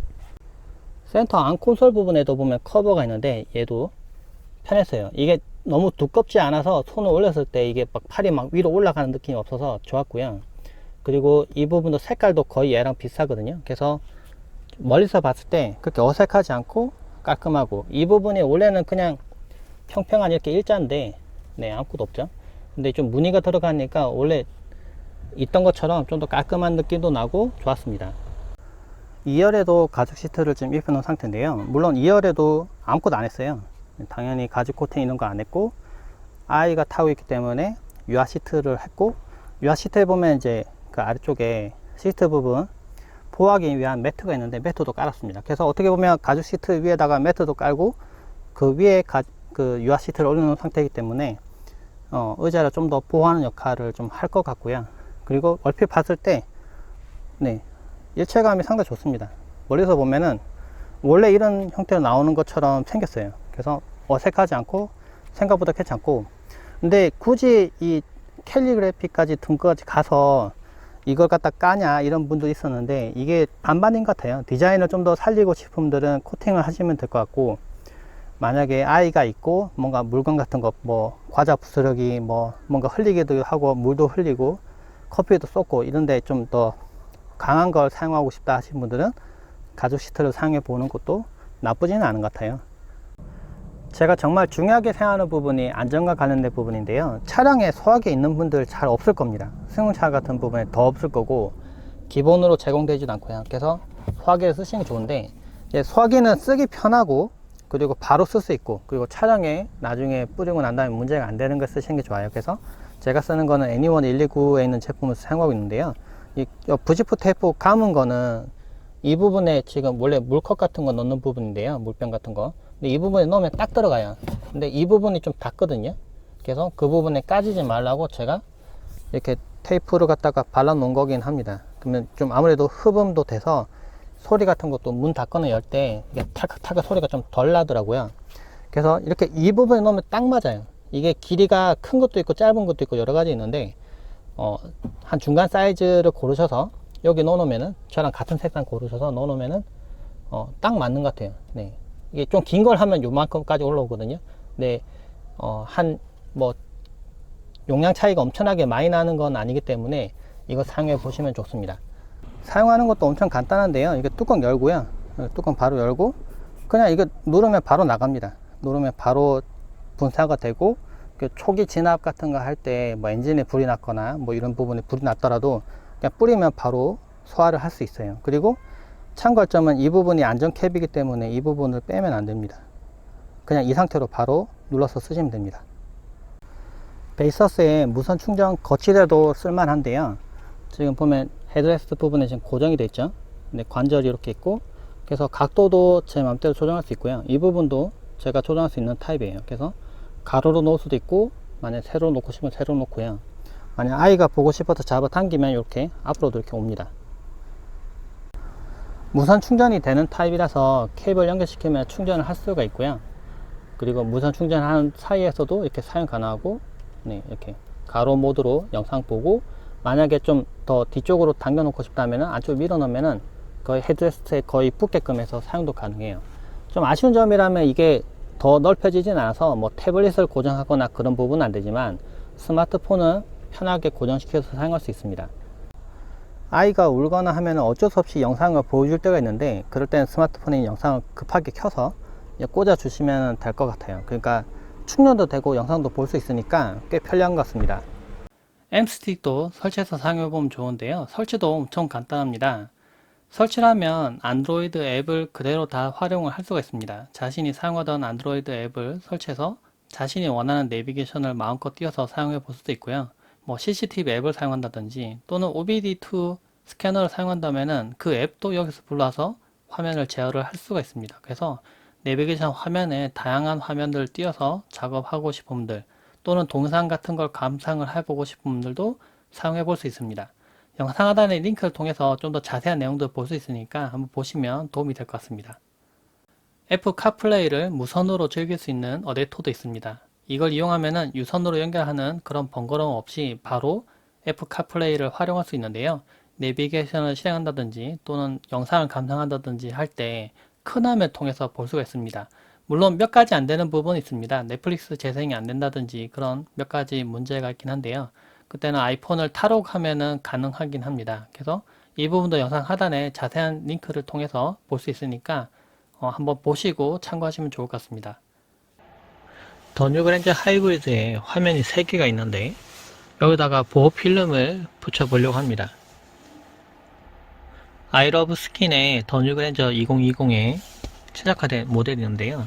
센터 안 콘솔 부분에도 보면 커버가 있는데 얘도 편했어요. 이게 너무 두껍지 않아서 손을 올렸을 때 이게 막 팔이 막 위로 올라가는 느낌이 없어서 좋았고요. 그리고 이 부분도 색깔도 거의 얘랑 비슷하거든요. 그래서 멀리서 봤을 때 그렇게 어색하지 않고 깔끔하고, 이 부분이 원래는 그냥 평평한 이렇게 일자인데 네, 아무것도 없죠. 근데 좀 무늬가 들어가니까 원래 있던 것처럼 좀 더 깔끔한 느낌도 나고 좋았습니다. 2열에도 가죽 시트를 지금 입혀 놓은 상태인데요. 물론 2열에도 아무것도 안 했어요. 당연히 가죽 코팅 이런 거 안 했고, 아이가 타고 있기 때문에 유화 시트를 했고, 유화 시트에 보면 이제 그 아래쪽에 시트 부분 보호하기 위한 매트가 있는데 매트도 깔았습니다. 그래서 어떻게 보면 가죽 시트 위에다가 매트도 깔고 그 위에 그 유화 시트를 올려놓은 상태이기 때문에 의자를 좀 더 보호하는 역할을 좀 할 것 같고요. 그리고 얼핏 봤을 때 네, 일체감이 상당히 좋습니다. 멀리서 보면은 원래 이런 형태로 나오는 것처럼 생겼어요. 그래서 어색하지 않고 생각보다 괜찮고, 근데 굳이 이 캘리그래피까지 등까지 가서 이걸 갖다 까냐 이런 분도 있었는데 이게 반반인 것 같아요. 디자인을 좀 더 살리고 싶은 분들은 코팅을 하시면 될 것 같고, 만약에 아이가 있고 뭔가 물건 같은 거 뭐 과자 부스러기 뭐 뭔가 흘리기도 하고 물도 흘리고 커피도 쏟고 이런데 좀 더 강한 걸 사용하고 싶다 하시는 분들은 가죽 시트를 사용해 보는 것도 나쁘지는 않은 것 같아요. 제가 정말 중요하게 생각하는 부분이 안전과 관련된 부분인데요. 차량에 소화기 있는 분들 잘 없을 겁니다. 승용차 같은 부분에 더 없을 거고 기본으로 제공되지도 않고요. 그래서 소화기를 쓰시는 게 좋은데, 소화기는 쓰기 편하고 그리고 바로 쓸 수 있고, 그리고 차량에 나중에 뿌리고 난 다음에 문제가 안 되는 걸 쓰시는 게 좋아요. 그래서 제가 쓰는 거는 애니원 129에 있는 제품을 사용하고 있는데요. 이 부지프 테이프 감은 거는 이 부분에 지금 원래 물컵 같은 거 넣는 부분인데요. 물병 같은 거. 근데 이 부분에 넣으면 딱 들어가요. 근데 이 부분이 좀 닿거든요. 그래서 그 부분에 까지지 말라고 제가 이렇게 테이프를 갖다가 발라 놓은 거긴 합니다. 그러면 좀 아무래도 흡음도 돼서 소리 같은 것도 문 닫거나 열 때 탁탁탁 소리가 좀 덜 나더라고요. 그래서 이렇게 이 부분에 넣으면 딱 맞아요. 이게 길이가 큰 것도 있고 짧은 것도 있고 여러 가지 있는데 한 중간 사이즈를 고르셔서 여기 넣어 놓으면은, 저랑 같은 색상 고르셔서 넣어 놓으면은 딱 맞는 것 같아요. 네. 이게 좀 긴 걸 하면 요만큼까지 올라오거든요. 근데 한 뭐 용량 차이가 엄청나게 많이 나는 건 아니기 때문에 이거 사용해 보시면 좋습니다. 사용하는 것도 엄청 간단한데요. 이게 뚜껑 열고요. 뚜껑 바로 열고 그냥 이거 누르면 바로 나갑니다. 누르면 바로 분사가 되고, 초기 진압 같은 거 할 때 뭐 엔진에 불이 났거나 뭐 이런 부분에 불이 났더라도 그냥 뿌리면 바로 소화를 할 수 있어요. 그리고 참고점은 이 부분이 안전 캡이기 때문에 이 부분을 빼면 안 됩니다. 그냥 이 상태로 바로 눌러서 쓰시면 됩니다. 베이서스의 무선 충전 거치대도 쓸만한데요. 지금 보면 헤드레스트 부분에 지금 고정이 되어 있죠. 근데 관절이 이렇게 있고, 그래서 각도도 제 마음대로 조정할 수 있고요. 이 부분도 제가 조정할 수 있는 타입이에요. 그래서 가로로 놓을 수도 있고, 만약 세로 놓고 싶으면 세로 놓고요. 만약 아이가 보고 싶어서 잡아당기면 이렇게 앞으로도 이렇게 옵니다. 무선 충전이 되는 타입이라서 케이블 연결시키면 충전을 할 수가 있고요. 그리고 무선 충전하는 사이에서도 이렇게 사용 가능하고, 네, 이렇게 가로 모드로 영상 보고, 만약에 좀 더 뒤쪽으로 당겨 놓고 싶다면 안쪽으로 밀어 넣으면은 거의 헤드레스트에 거의 붙게끔 해서 사용도 가능해요. 좀 아쉬운 점이라면 이게 더 넓혀지진 않아서 뭐 태블릿을 고정하거나 그런 부분은 안 되지만 스마트폰은 편하게 고정시켜서 사용할 수 있습니다. 아이가 울거나 하면 어쩔 수 없이 영상을 보여줄 때가 있는데, 그럴 때는 스마트폰에 영상을 급하게 켜서 꽂아 주시면 될 것 같아요. 그러니까 충전도 되고 영상도 볼 수 있으니까 꽤 편리한 것 같습니다. M스틱도 설치해서 사용해 보면 좋은데요. 설치도 엄청 간단합니다. 설치를 하면 안드로이드 앱을 그대로 다 활용을 할 수가 있습니다. 자신이 사용하던 안드로이드 앱을 설치해서 자신이 원하는 내비게이션을 마음껏 띄워서 사용해 볼 수도 있고요. 뭐 CCTV 앱을 사용한다든지 또는 OBD2 스캐너를 사용한다면은 그 앱도 여기서 불러와서 화면을 제어를 할 수가 있습니다. 그래서 내비게이션 화면에 다양한 화면들을 띄워서 작업하고 싶은 분들 또는 동영상 같은 걸 감상을 해보고 싶은 분들도 사용해 볼 수 있습니다. 영상 하단의 링크를 통해서 좀 더 자세한 내용도 볼 수 있으니까 한번 보시면 도움이 될 것 같습니다. 애플 카플레이를 무선으로 즐길 수 있는 어댑터도 있습니다. 이걸 이용하면 유선으로 연결하는 그런 번거로움 없이 바로 애플 카플레이를 활용할 수 있는데요. 내비게이션을 실행한다든지 또는 영상을 감상한다든지 할 때 큰 화면을 통해서 볼 수가 있습니다. 물론 몇 가지 안 되는 부분이 있습니다. 넷플릭스 재생이 안 된다든지 그런 몇 가지 문제가 있긴 한데요. 그때는 아이폰을 탈옥하면은 가능하긴 합니다. 그래서 이 부분도 영상 하단에 자세한 링크를 통해서 볼 수 있으니까 한번 보시고 참고하시면 좋을 것 같습니다. 더 뉴그랜저 하이브리드에 화면이 3개가 있는데 여기다가 보호 필름을 붙여 보려고 합니다. 아이러브 스킨의 더 뉴그랜저 2020에 최적화된 모델이었는데요.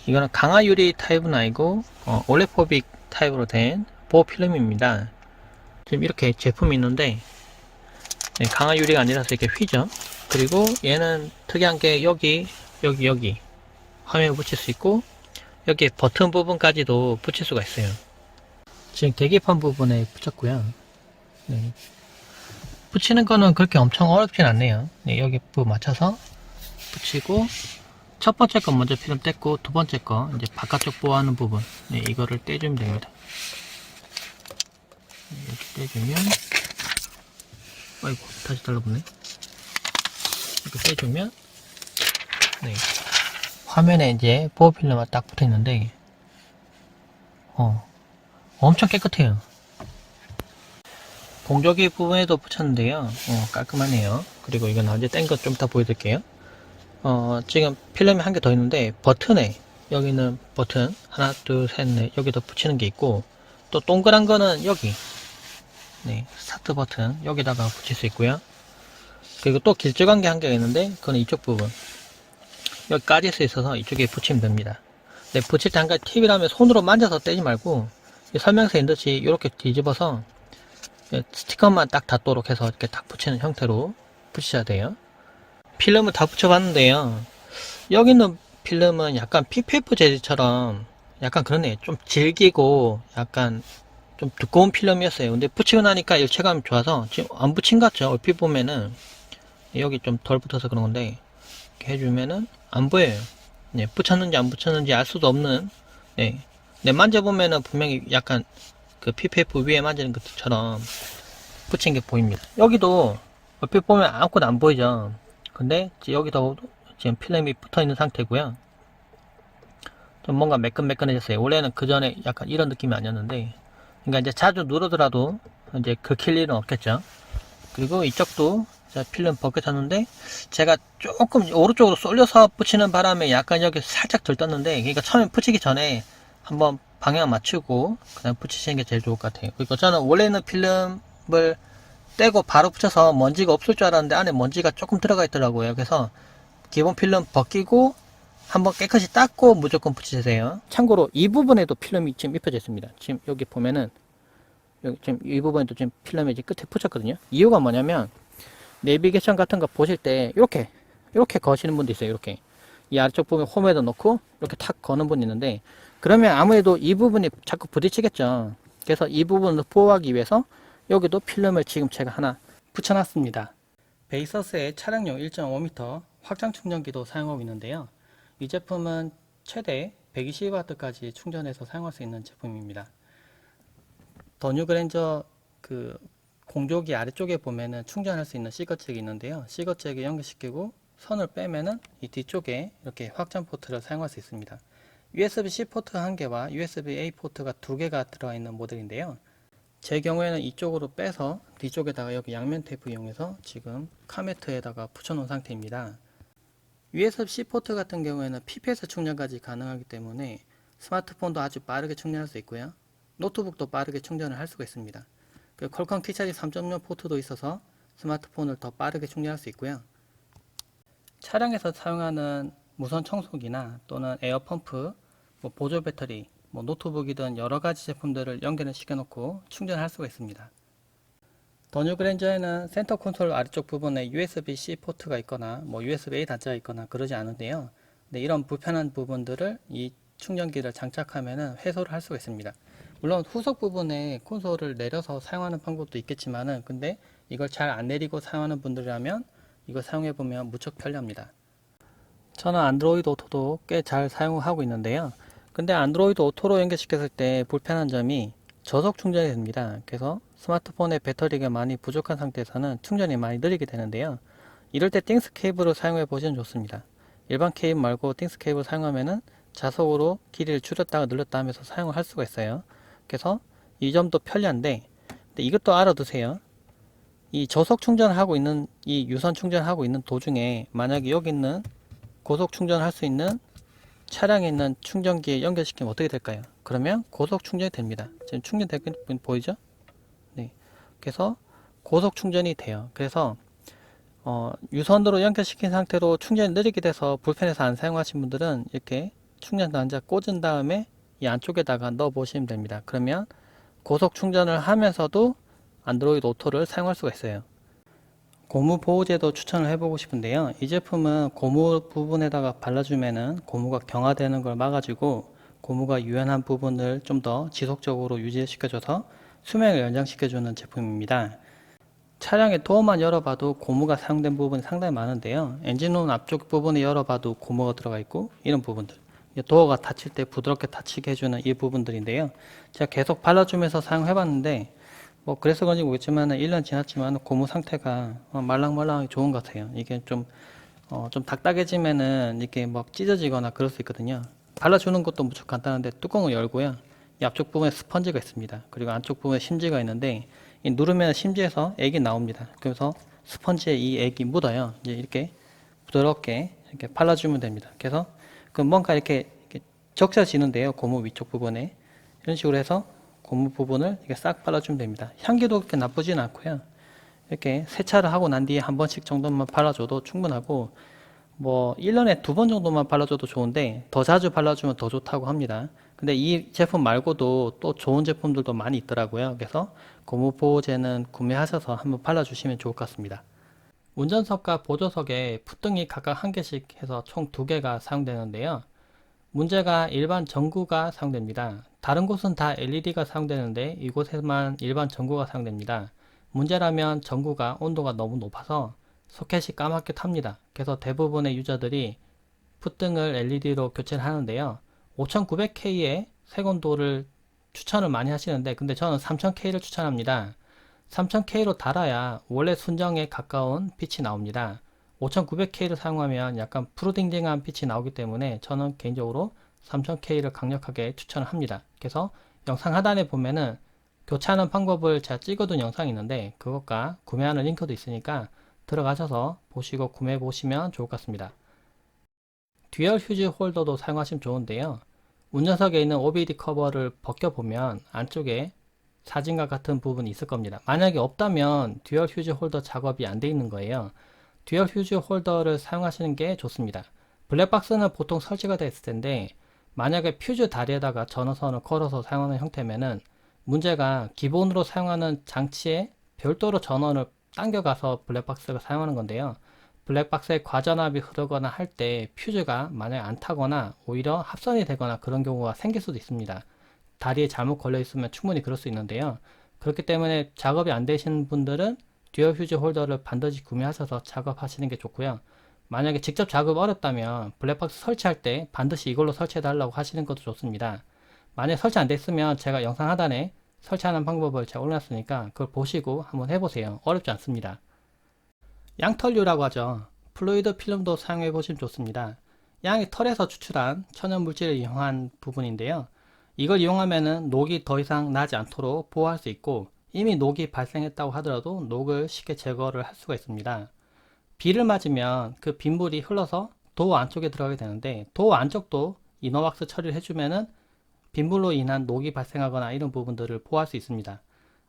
이거는 강화 유리 타입은 아니고 올레포빅 타입으로 된 보호 필름입니다. 지금 이렇게 제품이 있는데 강화 유리가 아니라서 이렇게 휘죠. 그리고 얘는 특이한 게 여기 화면에 붙일 수 있고 여기 버튼 부분까지도 붙일 수가 있어요. 지금 계기판 부분에 붙였고요. 네. 붙이는 거는 그렇게 엄청 어렵진 않네요. 네, 여기 부분 맞춰서 붙이고 첫 번째 거 먼저 필름 뗐고 두 번째 거 이제 바깥쪽 보호하는 부분 이거를 떼주면 됩니다. 이렇게 떼주면 아이고 다시 달라붙네. 이렇게 떼주면 화면에 이제 보호 필름만 딱 붙어 있는데 엄청 깨끗해요. 공조기 부분에도 붙였는데요. 깔끔하네요. 그리고 이건 언제 뗀 거 좀 이따 보여드릴게요. 지금 필름이 한 개 더 있는데 버튼에 여기는 버튼 하나 둘 셋 넷 여기도 붙이는 게 있고 또 동그란 거는 여기 스타트 버튼 여기다가 붙일 수 있고요. 그리고 또 길쭉한 게 한 개가 있는데 그건 이쪽 부분 여기까지 할 수 있어서 이쪽에 붙이면 됩니다. 붙일 때 한 가지 팁이라면 손으로 만져서 떼지 말고 설명서에 있는 듯이 이렇게 뒤집어서 스티커만 딱 닿도록 해서 이렇게 딱 붙이는 형태로 붙이셔야 돼요. 필름을 다 붙여봤는데요. 여기 있는 필름은 약간 PPF 재질처럼 약간 그러네. 좀 질기고 약간 좀 두꺼운 필름이었어요. 근데 붙이고 나니까 일체감이 좋아서 지금 안 붙인 것 같죠? 얼핏 보면은 여기 좀 덜 붙어서 그런 건데 이렇게 해주면은 안 보여요. 붙였는지 안 붙였는지 알 수도 없는 만져보면은 분명히 약간 그 PPF 위에 만지는 것처럼 붙인 게 보입니다. 여기도 얼핏 보면 아무것도 안 보이죠. 근데 여기도 지금 필름이 붙어 있는 상태고요. 좀 뭔가 매끈매끈해졌어요. 원래는 그 전에 약간 이런 느낌이 아니었는데, 그러니까 이제 자주 누르더라도 이제 긁힐 일은 없겠죠. 그리고 이쪽도 필름 벗겨졌는데 제가 조금 오른쪽으로 쏠려서 붙이는 바람에 약간 여기 살짝 들떴는데, 그러니까 처음에 붙이기 전에 한번 방향 맞추고 그냥 붙이시는 게 제일 좋을 것 같아요. 그리고 저는 원래는 필름을 떼고 바로 붙여서 먼지가 없을 줄 알았는데 안에 먼지가 조금 들어가 있더라고요. 그래서 기본 필름 벗기고 한번 깨끗이 닦고 무조건 붙이세요. 참고로 이 부분에도 필름이 지금 입혀져 있습니다. 지금 여기 보면은 여기 지금 이 부분에도 지금 필름이 이제 끝에 붙였거든요. 이유가 뭐냐면 내비게이션 같은 거 보실 때 이렇게 거시는 분도 있어요. 이렇게 이 아래쪽 부분 홈에다 놓고 이렇게 탁 거는 분이 있는데 그러면 아무래도 이 부분이 자꾸 부딪히겠죠. 그래서 이 부분을 보호하기 위해서 여기도 필름을 지금 제가 하나 붙여놨습니다. 베이서스의 차량용 1.5m 확장 충전기도 사용하고 있는데요. 이 제품은 최대 120W까지 충전해서 사용할 수 있는 제품입니다. 더 뉴그랜저 그 공조기 아래쪽에 보면은 충전할 수 있는 C거잭이 있는데요. C거잭에 연결시키고 선을 빼면은 이 뒤쪽에 이렇게 확장 포트를 사용할 수 있습니다. USB-C 포트 1개와 USB-A 포트가 2개가 들어있는 모델인데요. 제 경우에는 이쪽으로 빼서 뒤쪽에다가 여기 양면 테이프 이용해서 지금 카메트에다가 붙여놓은 상태입니다. USB-C 포트 같은 경우에는 PPS 충전까지 가능하기 때문에 스마트폰도 아주 빠르게 충전할 수 있고요. 노트북도 빠르게 충전을 할 수가 있습니다. 그 퀄컴 T차지 3.0 포트도 있어서 스마트폰을 더 빠르게 충전할 수 있고요. 차량에서 사용하는 무선 청소기나 또는 에어펌프, 보조 배터리, 노트북이든 여러가지 제품들을 연결을 시켜놓고 충전할 수가 있습니다. 더 뉴 그랜저에는 센터 콘솔 아래쪽 부분에 USB-C 포트가 있거나 USB-A 단자가 있거나 그러지 않은데요. 네, 이런 불편한 부분들을 이 충전기를 장착하면 해소를 할 수가 있습니다. 물론 후속 부분에 콘솔을 내려서 사용하는 방법도 있겠지만은 근데 이걸 잘 안 내리고 사용하는 분들이라면 이거 사용해 보면 무척 편리합니다. 저는 안드로이드 오토도 꽤 잘 사용하고 있는데요. 근데 안드로이드 오토로 연결시켰을 때 불편한 점이 저속 충전이 됩니다. 그래서 스마트폰의 배터리가 많이 부족한 상태에서는 충전이 많이 느리게 되는데요. 이럴 때 띵스 케이블을 사용해 보시면 좋습니다. 일반 케이블 말고 띵스 케이블을 사용하면은 자석으로 길이를 줄였다가 늘렸다 하면서 사용을 할 수가 있어요. 그래서 이 점도 편리한데, 근데 이것도 알아두세요. 이 저속 충전을 하고 있는, 이 유선 충전을 하고 있는 도중에 만약에 여기 있는 고속 충전할 수 있는 차량에 있는 충전기에 연결시키면 어떻게 될까요? 그러면 고속 충전이 됩니다. 지금 충전되고 있는 보이죠? 네. 그래서 고속 충전이 돼요. 그래서 유선으로 연결시킨 상태로 충전이 느리게 돼서 불편해서 안 사용하신 분들은 이렇게 충전 단자 꽂은 다음에 이 안쪽에다가 넣어 보시면 됩니다. 그러면 고속 충전을 하면서도 안드로이드 오토를 사용할 수가 있어요. 고무 보호제도 추천을 해보고 싶은데요. 이 제품은 고무 부분에다가 발라주면은 고무가 경화되는 걸 막아주고 고무가 유연한 부분을 좀 더 지속적으로 유지시켜줘서 수명을 연장시켜주는 제품입니다. 차량의 도어만 열어봐도 고무가 사용된 부분이 상당히 많은데요. 엔진룸 앞쪽 부분에 열어봐도 고무가 들어가 있고 이런 부분들, 도어가 닫힐 때 부드럽게 닫히게 해주는 이 부분들인데요. 제가 계속 발라주면서 사용해봤는데 그래서 그런지 모르겠지만 1년 지났지만 고무 상태가 말랑말랑하게 좋은 것 같아요. 이게 좀 딱딱해지면은 이렇게 막 찢어지거나 그럴 수 있거든요. 발라주는 것도 무척 간단한데 뚜껑을 열고요. 이 앞쪽 부분에 스펀지가 있습니다. 그리고 안쪽 부분에 심지가 있는데 이 누르면 심지에서 액이 나옵니다. 그래서 스펀지에 이 액이 묻어요. 이제 이렇게 부드럽게 이렇게 발라주면 됩니다. 그래서 뭔가 이렇게 적셔지는데요. 고무 위쪽 부분에 이런 식으로 해서 고무 부분을 이렇게 싹 발라주면 됩니다. 향기도 그렇게 나쁘진 않고요. 이렇게 세차를 하고 난 뒤에 한 번씩 정도만 발라줘도 충분하고 1년에 2번 정도만 발라줘도 좋은데 더 자주 발라주면 더 좋다고 합니다. 근데 이 제품 말고도 또 좋은 제품들도 많이 있더라고요. 그래서 고무 보호제는 구매하셔서 한번 발라주시면 좋을 것 같습니다. 운전석과 보조석에 풋등이 각각 한 개씩 해서 총 2개가 사용되는데요. 문제가 일반 전구가 사용됩니다. 다른 곳은 다 LED가 사용되는데 이곳에만 일반 전구가 사용됩니다. 문제라면 전구가 온도가 너무 높아서 소켓이 까맣게 탑니다. 그래서 대부분의 유저들이 풋등을 LED로 교체를 하는데요. 5900K의 색온도를 추천을 많이 하시는데 근데 저는 3000K를 추천합니다. 3000K로 달아야 원래 순정에 가까운 빛이 나옵니다. 5900K를 사용하면 약간 푸르딩딩한 빛이 나오기 때문에 저는 개인적으로 3000K를 강력하게 추천합니다. 그래서 영상 하단에 보면은 교체하는 방법을 제가 찍어둔 영상이 있는데 그것과 구매하는 링크도 있으니까 들어가셔서 보시고 구매해 보시면 좋을 것 같습니다. 듀얼 휴지 홀더도 사용하시면 좋은데요. 운전석에 있는 OBD 커버를 벗겨보면 안쪽에 사진과 같은 부분이 있을 겁니다. 만약에 없다면 듀얼 휴지 홀더 작업이 안 돼 있는 거예요. 듀얼 휴지 홀더를 사용하시는 게 좋습니다. 블랙박스는 보통 설치가 되어 있을 텐데 만약에 퓨즈 다리에다가 전원선을 걸어서 사용하는 형태면은 문제가 기본으로 사용하는 장치에 별도로 전원을 당겨가서 블랙박스를 사용하는 건데요. 블랙박스에 과전압이 흐르거나 할 때 퓨즈가 만약에 안 타거나 오히려 합선이 되거나 그런 경우가 생길 수도 있습니다. 다리에 잘못 걸려 있으면 충분히 그럴 수 있는데요. 그렇기 때문에 작업이 안 되시는 분들은 듀얼 휴지 홀더를 반드시 구매하셔서 작업하시는 게 좋고요. 만약에 직접 작업 어렵다면 블랙박스 설치할 때 반드시 이걸로 설치해 달라고 하시는 것도 좋습니다. 만약 설치 안 됐으면 제가 영상 하단에 설치하는 방법을 제가 올려놨으니까 그걸 보시고 한번 해보세요. 어렵지 않습니다. 양털류라고 하죠. 플루이드 필름도 사용해 보시면 좋습니다. 양의 털에서 추출한 천연 물질을 이용한 부분인데요. 이걸 이용하면은 녹이 더 이상 나지 않도록 보호할 수 있고 이미 녹이 발생했다고 하더라도 녹을 쉽게 제거를 할 수가 있습니다. 비를 맞으면 그 빗물이 흘러서 도어 안쪽에 들어가게 되는데, 도어 안쪽도 이너왁스 처리를 해주면은 빗물로 인한 녹이 발생하거나 이런 부분들을 보호할 수 있습니다.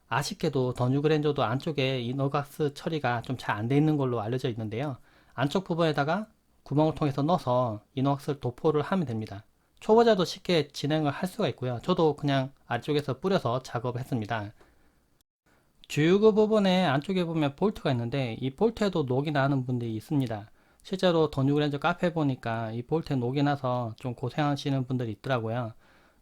아쉽게도 더 뉴그랜저도 안쪽에 이너왁스 처리가 좀 잘 안 돼 있는 걸로 알려져 있는데요. 안쪽 부분에다가 구멍을 통해서 넣어서 이너왁스를 도포를 하면 됩니다. 초보자도 쉽게 진행을 할 수가 있고요. 저도 그냥 아래쪽에서 뿌려서 작업을 했습니다. 주유구 부분에 안쪽에 보면 볼트가 있는데, 이 볼트에도 녹이 나는 분들이 있습니다. 실제로 더 뉴그랜저 카페 보니까 이 볼트에 녹이 나서 좀 고생하시는 분들이 있더라고요.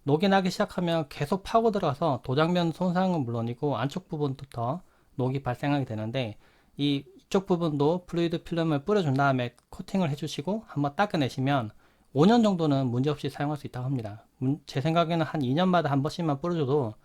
녹이 나기 시작하면 계속 파고 들어가서 도장면 손상은 물론이고 안쪽 부분부터 녹이 발생하게 되는데, 이쪽 부분도 플루이드 필름을 뿌려준 다음에 코팅을 해주시고 한번 닦아내시면 5년 정도는 문제없이 사용할 수 있다고 합니다. 제 생각에는 한 2년마다 한 번씩만 뿌려줘도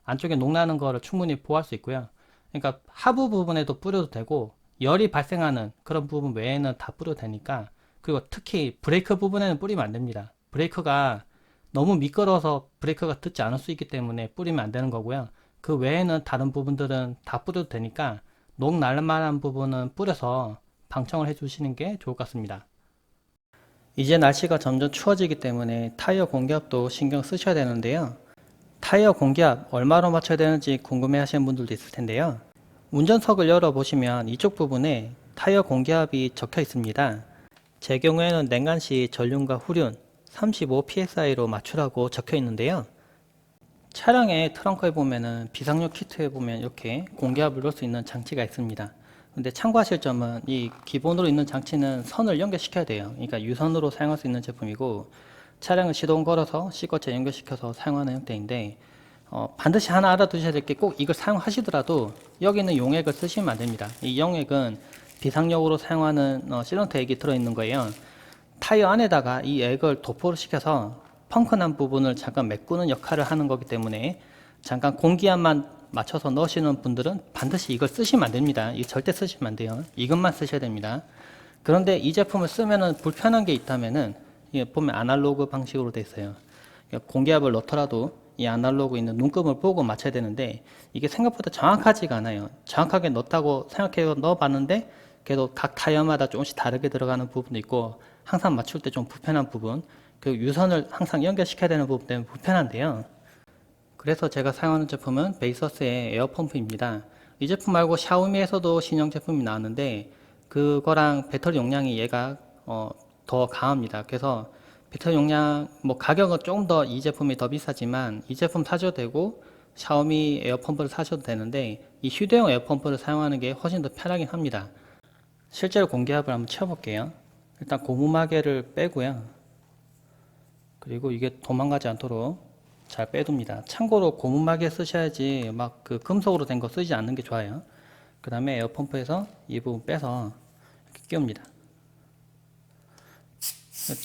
안쪽에 녹 나는 거를 충분히 보호할 수 있고요. 그러니까 하부 부분에도 뿌려도 되고 열이 발생하는 그런 부분 외에는 다 뿌려도 되니까. 그리고 특히 브레이크 부분에는 뿌리면 안 됩니다. 브레이크가 너무 미끄러워서 브레이크가 듣지 않을 수 있기 때문에 뿌리면 안 되는 거고요. 그 외에는 다른 부분들은 다 뿌려도 되니까 녹 날 만한 부분은 뿌려서 방청을 해 주시는 게 좋을 것 같습니다. 이제 날씨가 점점 추워지기 때문에 타이어 공기압도 신경 쓰셔야 되는데요. 타이어 공기압 얼마로 맞춰야 되는지 궁금해 하시는 분들도 있을 텐데요. 운전석을 열어보시면 이쪽 부분에 타이어 공기압이 적혀 있습니다. 제 경우에는 냉간시 전륜과 후륜 35psi로 맞추라고 적혀 있는데요. 차량의 트렁크에 보면은 비상용 키트에 보면 이렇게 공기압을 넣을 수 있는 장치가 있습니다. 근데 참고하실 점은 이 기본으로 있는 장치는 선을 연결시켜야 돼요. 그러니까 유선으로 사용할 수 있는 제품이고, 차량을 시동 걸어서 C거치에 연결시켜서 사용하는 형태인데, 반드시 하나 알아두셔야 될 게, 꼭 이걸 사용하시더라도 여기 있는 용액을 쓰시면 안 됩니다. 이 용액은 비상용으로 사용하는 실런트 액이 들어있는 거예요. 타이어 안에다가 이 액을 도포를 시켜서 펑크난 부분을 잠깐 메꾸는 역할을 하는 거기 때문에, 잠깐 공기압만 맞춰서 넣으시는 분들은 반드시 이걸 쓰시면 안 됩니다. 이거 절대 쓰시면 안 돼요. 이것만 쓰셔야 됩니다. 그런데 이 제품을 쓰면은 불편한 게 있다면은, 이게 보면 아날로그 방식으로 돼 있어요. 공기압을 넣더라도 이 아날로그 있는 눈금을 보고 맞춰야 되는데, 이게 생각보다 정확하지가 않아요. 정확하게 넣었다고 생각해서 넣어봤는데 그래도 각 타이어마다 조금씩 다르게 들어가는 부분도 있고, 항상 맞출 때 좀 불편한 부분, 그리고 유선을 항상 연결시켜야 되는 부분 때문에 불편한데요. 그래서 제가 사용하는 제품은 베이서스의 에어펌프입니다. 이 제품 말고 샤오미에서도 신형 제품이 나왔는데, 그거랑 배터리 용량이 얘가 더 강합니다. 그래서 배터리 용량, 가격은 조금 더 이 제품이 더 비싸지만 이 제품 사셔도 되고 샤오미 에어펌프를 사셔도 되는데, 이 휴대용 에어펌프를 사용하는 게 훨씬 더 편하긴 합니다. 실제로 공기압을 한번 채워볼게요. 일단 고무마개를 빼고요. 그리고 이게 도망가지 않도록 잘 빼둡니다. 참고로 고무마개 쓰셔야지 막 그 금속으로 된 거 쓰지 않는 게 좋아요. 그 다음에 에어펌프에서 이 부분 빼서 이렇게 끼웁니다.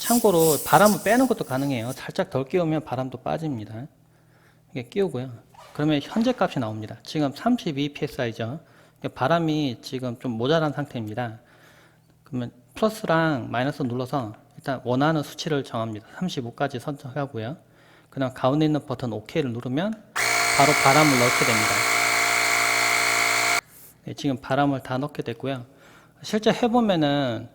참고로 바람을 빼는 것도 가능해요. 살짝 덜 끼우면 바람도 빠집니다. 이게 끼우고요. 그러면 현재 값이 나옵니다. 지금 32psi죠. 바람이 지금 좀 모자란 상태입니다. 그러면 플러스랑 마이너스 눌러서 일단 원하는 수치를 정합니다. 35까지 선택하고요. 그 다음 가운데 있는 버튼 OK를 누르면 바로 바람을 넣게 됩니다. 네, 지금 바람을 다 넣게 됐고요. 실제 해보면은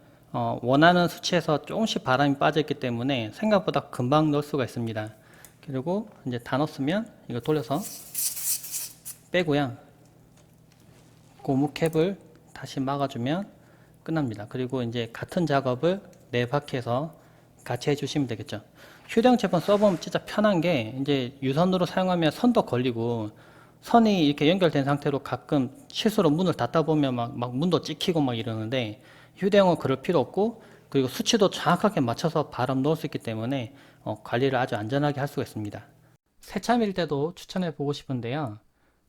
원하는 수치에서 조금씩 바람이 빠져있기 때문에 생각보다 금방 넣을 수가 있습니다. 그리고 이제 다 넣었으면 이거 돌려서 빼고요. 고무 캡을 다시 막아주면 끝납니다. 그리고 이제 같은 작업을 네 바퀴에서 같이 해주시면 되겠죠. 휴대용 제품 써보면 진짜 편한 게, 이제 유선으로 사용하면 선도 걸리고, 선이 이렇게 연결된 상태로 가끔 실수로 문을 닫다 보면 막 문도 찍히고 막 이러는데, 휴대용은 그럴 필요 없고, 그리고 수치도 정확하게 맞춰서 바람 넣을 수 있기 때문에 관리를 아주 안전하게 할 수가 있습니다. 세차 밀 때도 추천해 보고 싶은데요.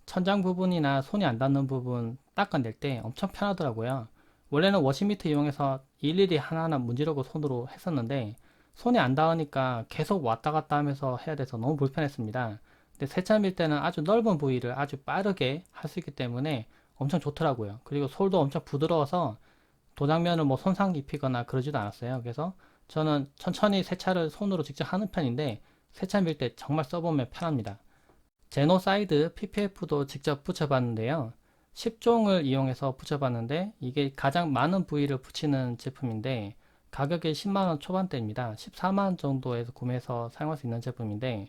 천장 부분이나 손이 안 닿는 부분 닦아낼 때 엄청 편하더라고요. 원래는 워시미트 이용해서 일일이 하나하나 문지르고 손으로 했었는데, 손이 안 닿으니까 계속 왔다 갔다 하면서 해야 돼서 너무 불편했습니다. 근데 세차 밀 때는 아주 넓은 부위를 아주 빠르게 할 수 있기 때문에 엄청 좋더라고요. 그리고 솔도 엄청 부드러워서 도장면을 손상 입히거나 그러지도 않았어요. 그래서 저는 천천히 세차를 손으로 직접 하는 편인데, 세차 밀 때 정말 써보면 편합니다. 제노사이드 PPF도 직접 붙여봤는데요. 10종을 이용해서 붙여봤는데, 이게 가장 많은 부위를 붙이는 제품인데, 가격이 10만원 초반대입니다. 14만원 정도에서 구매해서 사용할 수 있는 제품인데,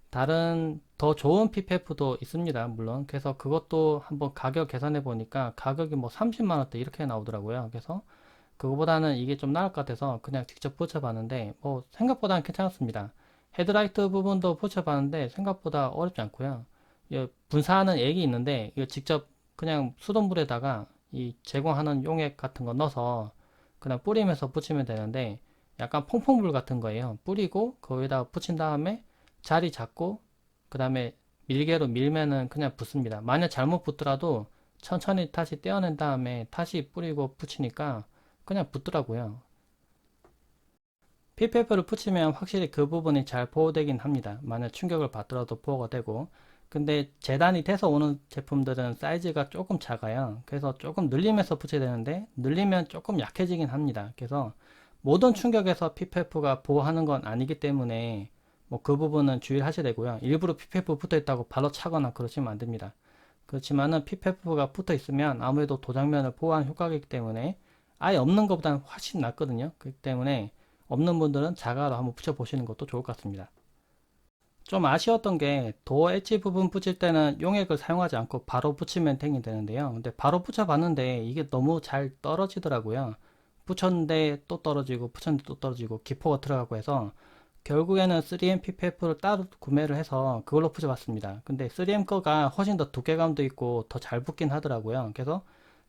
다른 더 좋은 PPF도 있습니다. 물론. 그래서 그것도 한번 가격 계산해 보니까 가격이 뭐 30만원대 이렇게 나오더라고요. 그래서 그거보다는 이게 좀 나을 것 같아서 그냥 직접 붙여봤는데, 뭐 생각보다는 괜찮았습니다. 헤드라이트 부분도 붙여봤는데 생각보다 어렵지 않고요. 분사하는 액이 있는데 이거 직접 그냥 수돗물에다가 이 제공하는 용액 같은 거 넣어서 그냥 뿌리면서 붙이면 되는데, 약간 퐁퐁물 같은 거예요. 뿌리고 거기다 붙인 다음에 자리 잡고 그 다음에 밀개로 밀면은 그냥 붙습니다. 만약 잘못 붙더라도 천천히 다시 떼어낸 다음에 다시 뿌리고 붙이니까 그냥 붙더라고요. PPF를 붙이면 확실히 그 부분이 잘 보호되긴 합니다. 만약 충격을 받더라도 보호가 되고. 근데 재단이 돼서 오는 제품들은 사이즈가 조금 작아요. 그래서 조금 늘리면서 붙여야 되는데 늘리면 조금 약해지긴 합니다. 그래서 모든 충격에서 PPF가 보호하는 건 아니기 때문에 뭐 그 부분은 주의를 하셔야 되고요. 일부러 PPF 붙어 있다고 바로 차거나 그러시면 안 됩니다. 그렇지만은 PPF가 붙어 있으면 아무래도 도장면을 보호하는 효과가 있기 때문에 아예 없는 것보다는 훨씬 낫거든요. 그렇기 때문에 없는 분들은 자가로 한번 붙여보시는 것도 좋을 것 같습니다. 좀 아쉬웠던 게 도어 엣지 부분 붙일 때는 용액을 사용하지 않고 바로 붙이면 되는데요. 근데 바로 붙여봤는데 이게 너무 잘 떨어지더라고요. 붙였는데 또 떨어지고 붙였는데 또 떨어지고 기포가 들어가고 해서 결국에는 3M PPF를 따로 구매를 해서 그걸로 붙여봤습니다. 근데 3M 거가 훨씬 더 두께감도 있고 더 잘 붙긴 하더라고요. 그래서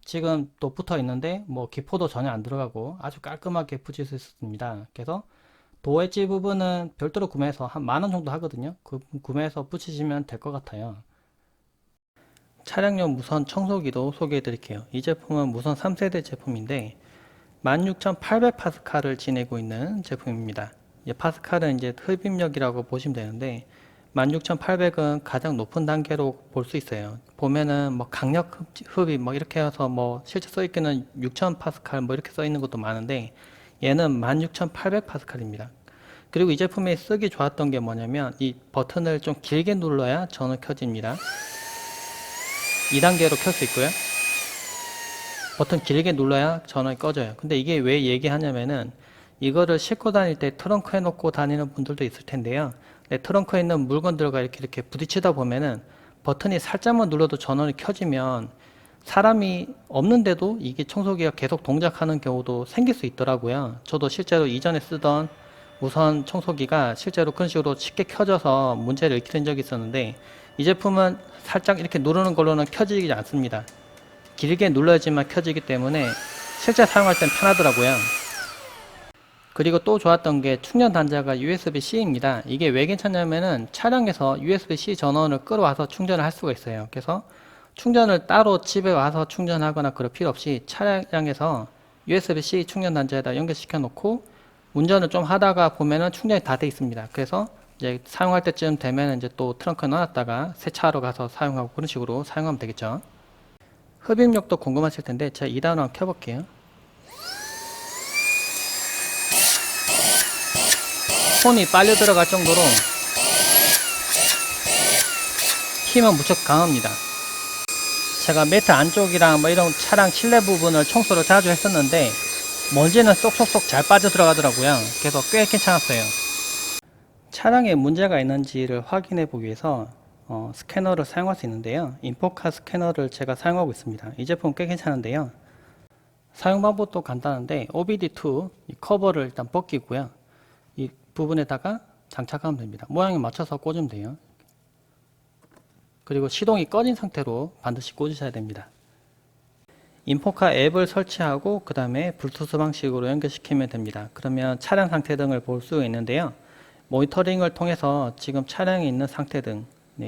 지금 또 붙어 있는데 뭐 기포도 전혀 안 들어가고 아주 깔끔하게 붙일 수 있습니다. 그래서 도어 엣지 부분은 별도로 구매해서 한 만원 정도 하거든요. 구매해서 붙이시면 될 것 같아요. 차량용 무선 청소기도 소개해 드릴게요. 이 제품은 무선 3세대 제품인데 16,800파스칼을 지내고 있는 제품입니다. 파스칼은 이제 흡입력이라고 보시면 되는데 16,800은 가장 높은 단계로 볼 수 있어요. 보면은 뭐 강력 흡입 뭐 이렇게 해서 뭐 실제 써 있기는 6,000파스칼 뭐 이렇게 써 있는 것도 많은데 얘는 16,800파스칼입니다. 그리고 이 제품이 쓰기 좋았던 게 뭐냐면 이 버튼을 좀 길게 눌러야 전원 켜집니다. 2단계로 켤 수 있고요. 버튼 길게 눌러야 전원이 꺼져요. 근데 이게 왜 얘기하냐면은 이거를 싣고 다닐 때 트렁크에 놓고 다니는 분들도 있을 텐데요. 트렁크에 있는 물건들과 이렇게 부딪히다 보면은 버튼이 살짝만 눌러도 전원이 켜지면 사람이 없는데도 이게 청소기가 계속 동작하는 경우도 생길 수 있더라고요. 저도 실제로 이전에 쓰던 무선 청소기가 실제로 그런 식으로 쉽게 켜져서 문제를 일으킨 적이 있었는데 이 제품은 살짝 이렇게 누르는 걸로는 켜지지 않습니다. 길게 눌러야지만 켜지기 때문에 실제 사용할 땐 편하더라고요. 그리고 또 좋았던 게 충전 단자가 USB-C입니다. 이게 왜 괜찮냐면은 차량에서 USB-C 전원을 끌어와서 충전을 할 수가 있어요. 그래서 충전을 따로 집에 와서 충전하거나 그럴 필요 없이 차량에서 USB-C 충전 단자에다 연결시켜 놓고 운전을 좀 하다가 보면은 충전이 다 돼 있습니다. 그래서 이제 사용할 때쯤 되면 이제 또 트렁크에 넣어놨다가 세차하러 가서 사용하고 그런 식으로 사용하면 되겠죠. 흡입력도 궁금하실 텐데 제가 2단으로 한번 켜볼게요. 손이 빨려 들어갈 정도로 힘은 무척 강합니다. 제가 매트 안쪽이랑 뭐 이런 차량 실내 부분을 청소를 자주 했었는데 먼지는 쏙쏙쏙 잘 빠져 들어가더라고요. 그래서 꽤 괜찮았어요. 차량에 문제가 있는지를 확인해 보기 위해서 스캐너를 사용할 수 있는데요. 인포카 스캐너를 제가 사용하고 있습니다. 이 제품 꽤 괜찮은데요. 사용 방법도 간단한데 OBD2 이 커버를 일단 벗기고요. 이 부분에다가 장착하면 됩니다. 모양에 맞춰서 꽂으면 돼요. 그리고 시동이 꺼진 상태로 반드시 꽂으셔야 됩니다. 인포카 앱을 설치하고 그 다음에 블루투스 방식으로 연결시키면 됩니다. 그러면 차량 상태 등을 볼 수 있는데요. 모니터링을 통해서 지금 차량에 있는 상태 등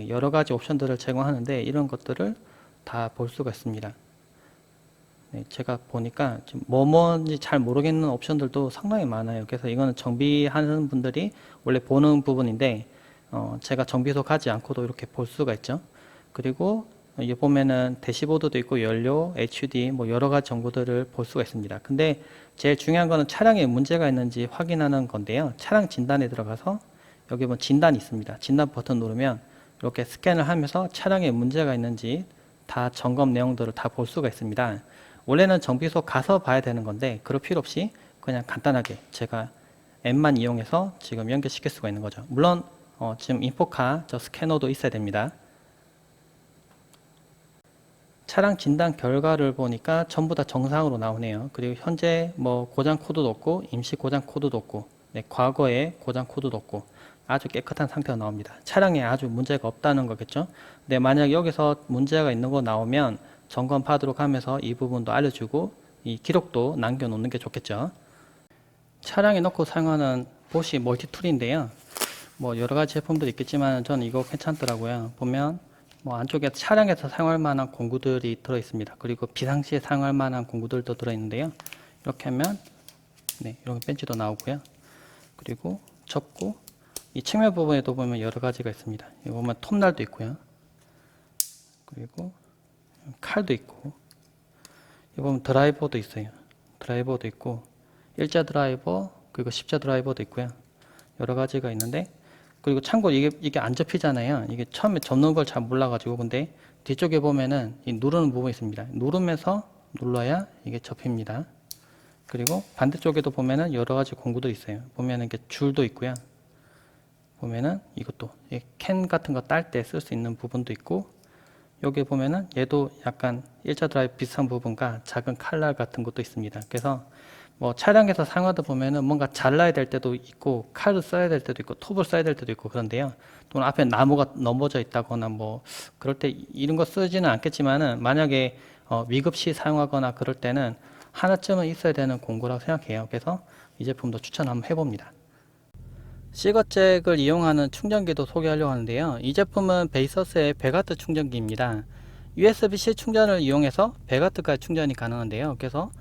여러 가지 옵션들을 제공하는데 이런 것들을 다 볼 수가 있습니다. 제가 보니까 뭔지 잘 모르겠는 옵션들도 상당히 많아요. 그래서 이거는 정비하는 분들이 원래 보는 부분인데 제가 정비소 가지 않고도 이렇게 볼 수가 있죠. 그리고 여기 보면은 대시보드도 있고 연료, HUD 뭐 여러 가지 정보들을 볼 수가 있습니다. 근데 제일 중요한 거는 차량에 문제가 있는지 확인하는 건데요. 차량 진단에 들어가서 여기 보면 진단이 있습니다. 진단 버튼 누르면 이렇게 스캔을 하면서 차량에 문제가 있는지 다 점검 내용들을 다 볼 수가 있습니다. 원래는 정비소 가서 봐야 되는 건데 그럴 필요 없이 그냥 간단하게 제가 앱만 이용해서 지금 연결시킬 수가 있는 거죠. 물론 지금 인포카 저 스캐너도 있어야 됩니다. 차량 진단 결과를 보니까 전부 다 정상으로 나오네요. 그리고 현재 뭐 고장 코드도 없고 임시 고장 코드도 없고 네, 과거에 고장 코드도 없고 아주 깨끗한 상태가 나옵니다. 차량에 아주 문제가 없다는 거겠죠. 근데 만약 여기서 문제가 있는 거 나오면 점검 받도록 하면서 이 부분도 알려주고 이 기록도 남겨 놓는 게 좋겠죠. 차량에 넣고 사용하는 보시 멀티툴인데요. 뭐 여러 가지 제품들이 있겠지만 저는 이거 괜찮더라고요. 보면 뭐 안쪽에 차량에서 사용할 만한 공구들이 들어 있습니다. 그리고 비상시에 사용할 만한 공구들도 들어 있는데요. 이렇게 하면 네, 이런 벤치도 나오고요. 그리고 접고 이 측면 부분에도 보면 여러 가지가 있습니다. 여기 보면 톱날도 있고요. 그리고 칼도 있고 여기 보면 드라이버도 있어요. 드라이버도 있고 일자 드라이버 그리고 십자 드라이버도 있고요. 여러 가지가 있는데 그리고 참고로 이게 안 접히잖아요. 이게 처음에 접는 걸 잘 몰라가지고 근데 뒤쪽에 보면은 이 누르는 부분이 있습니다. 누르면서 눌러야 이게 접힙니다. 그리고 반대쪽에도 보면은 여러 가지 공구들이 있어요. 보면은 이게 줄도 있고요. 보면은 이것도 캔 같은 거 딸 때 쓸 수 있는 부분도 있고 여기 보면은 얘도 약간 일자 드라이브 비슷한 부분과 작은 칼날 같은 것도 있습니다. 그래서 뭐 차량에서 사용하다 보면은 뭔가 잘라야 될 때도 있고 칼을 써야 될 때도 있고 톱을 써야 될 때도 있고 그런데요. 또는 앞에 나무가 넘어져 있다거나 뭐 그럴 때 이런 거 쓰지는 않겠지만은 만약에 위급시 사용하거나 그럴 때는 하나쯤은 있어야 되는 공구라고 생각해요. 그래서 이 제품도 추천 한번 해봅니다. 시거잭을 이용하는 충전기도 소개하려고 하는데요. 이 제품은 베이서스의 100W 충전기입니다. USB-C 충전을 이용해서 100W까지 충전이 가능한데요. 그래서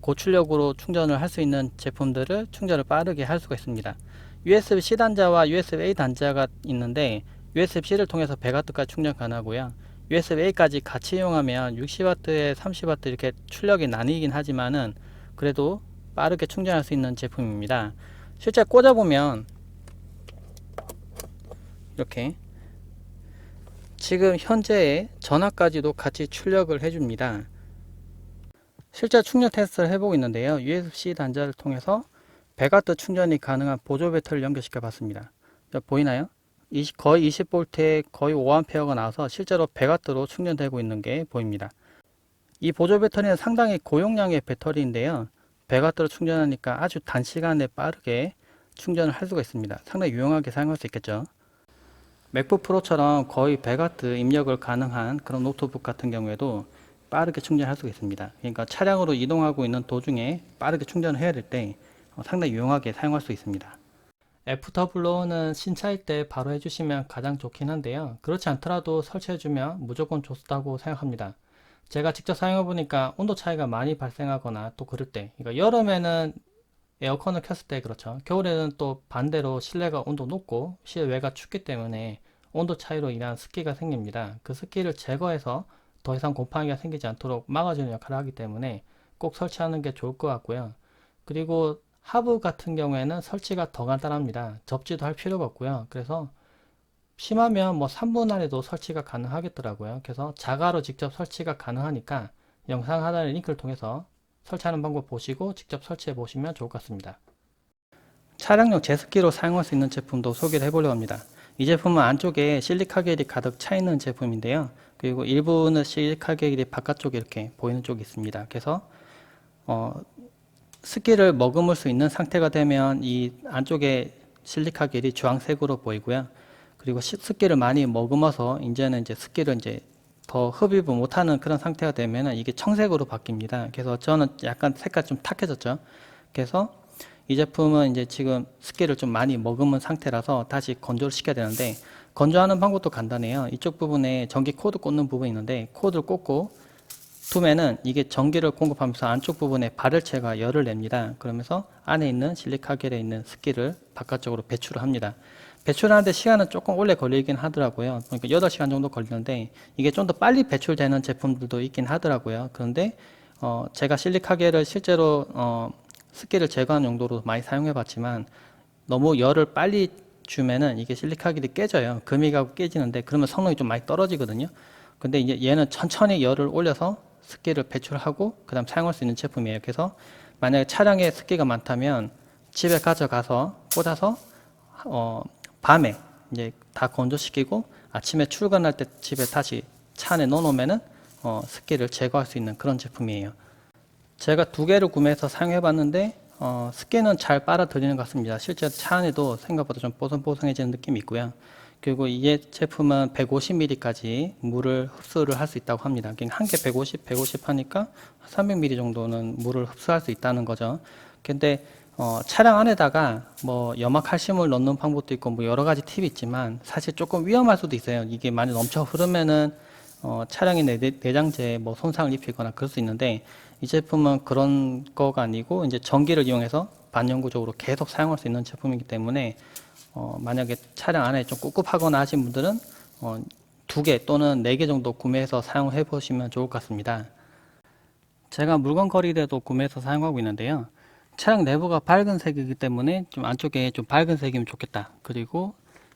고출력으로 충전을 할 수 있는 제품들을 충전을 빠르게 할 수가 있습니다. USB-C 단자와 USB-A 단자가 있는데 USB-C를 통해서 100W까지 충전 가능하고요. USB-A까지 같이 이용하면 60W에 30W 이렇게 출력이 나뉘긴 하지만은 그래도 빠르게 충전할 수 있는 제품입니다. 실제 꽂아보면 이렇게 지금 현재의 전압까지도 같이 출력을 해줍니다. 실제 충전 테스트를 해보고 있는데요. USB-C 단자를 통해서 100W 충전이 가능한 보조 배터리를 연결시켜 봤습니다. 보이나요? 거의 20V에 거의 5A가 나와서 실제로 100W로 충전되고 있는 게 보입니다. 이 보조 배터리는 상당히 고용량의 배터리인데요. 100W로 충전하니까 아주 단시간에 빠르게 충전을 할 수가 있습니다. 상당히 유용하게 사용할 수 있겠죠. 맥북 프로처럼 거의 100W 입력을 가능한 그런 노트북 같은 경우에도 빠르게 충전할 수가 있습니다. 그러니까 차량으로 이동하고 있는 도중에 빠르게 충전을 해야 될 때 상당히 유용하게 사용할 수 있습니다. 애프터블로우는 신차일 때 바로 해주시면 가장 좋긴 한데요. 그렇지 않더라도 설치해주면 무조건 좋다고 생각합니다. 제가 직접 사용해보니까 온도 차이가 많이 발생하거나 또 그럴 때, 그러니까 여름에는 에어컨을 켰을 때 그렇죠. 겨울에는 또 반대로 실내가 온도 높고 실외가 춥기 때문에 온도 차이로 인한 습기가 생깁니다. 그 습기를 제거해서 더 이상 곰팡이가 생기지 않도록 막아주는 역할을 하기 때문에 꼭 설치하는 게 좋을 것 같고요. 그리고 하부 같은 경우에는 설치가 더 간단합니다. 접지도 할 필요가 없고요. 그래서 심하면 뭐 3분 안에도 설치가 가능하겠더라고요. 그래서 자가로 직접 설치가 가능하니까 영상 하단의 링크를 통해서 설치하는 방법 보시고 직접 설치해 보시면 좋을 것 같습니다. 차량용 제습기로 사용할 수 있는 제품도 소개를 해보려고 합니다. 이 제품은 안쪽에 실리카 겔이 가득 차 있는 제품인데요. 그리고 일부는 실리카 겔이 바깥쪽에 이렇게 보이는 쪽이 있습니다. 그래서 습기를 머금을 수 있는 상태가 되면 이 안쪽에 실리카 겔이 주황색으로 보이고요. 그리고 습기를 많이 머금어서 이제는 습기를 더 흡입을 못하는 그런 상태가 되면 이게 청색으로 바뀝니다. 그래서 저는 약간 색깔 좀 탁해졌죠. 그래서 이 제품은 지금 습기를 좀 많이 머금은 상태라서 다시 건조를 시켜야 되는데 건조하는 방법도 간단해요. 이쪽 부분에 전기 코드 꽂는 부분이 있는데 코드를 꽂고 두면은 이게 전기를 공급하면서 안쪽 부분에 발열체가 열을 냅니다. 그러면서 안에 있는 실리카 겔에 있는 습기를 바깥쪽으로 배출을 합니다. 배출하는데 시간은 조금 오래 걸리긴 하더라고요. 그러니까 8시간 정도 걸리는데 이게 좀 더 빨리 배출되는 제품들도 있긴 하더라고요. 그런데 제가 실리카 겔을 실제로 습기를 제거하는 용도로 많이 사용해 봤지만 너무 열을 빨리 주면은 이게 실리카 겔이 깨져요. 금이 가고 깨지는데 그러면 성능이 좀 많이 떨어지거든요. 근데 이제 얘는 천천히 열을 올려서 습기를 배출하고 그 다음 사용할 수 있는 제품이에요. 그래서 만약에 차량에 습기가 많다면 집에 가져가서 꽂아서 밤에 이제 다 건조시키고 아침에 출근할 때 집에 다시 차 안에 넣어놓으면은 습기를 제거할 수 있는 그런 제품이에요. 제가 두 개를 구매해서 사용해 봤는데 습기는 잘 빨아들이는 것 같습니다. 실제 차 안에도 생각보다 좀 뽀송뽀송해지는 느낌이 있고요. 그리고 이 제품은 150ml까지 물을 흡수를 할 수 있다고 합니다. 한 개 150 하니까 300ml 정도는 물을 흡수할 수 있다는 거죠. 근데 차량 안에다가 뭐 염화칼슘을 넣는 방법도 있고 뭐 여러 가지 팁이 있지만 사실 조금 위험할 수도 있어요. 이게 많이 넘쳐 흐르면은 차량의 내장재에 뭐 손상을 입히거나 그럴 수 있는데, 이 제품은 그런 거가 아니고 이제 전기를 이용해서 반영구적으로 계속 사용할 수 있는 제품이기 때문에 만약에 차량 안에 좀 꿉꿉하거나 하신 분들은 2개 또는 4개 정도 구매해서 사용해 보시면 좋을 것 같습니다. 제가 물건 거리대도 구매해서 사용하고 있는데요. 차량 내부가 밝은 색이기 때문에 좀 안쪽에 좀 밝은 색이면 좋겠다. 그리고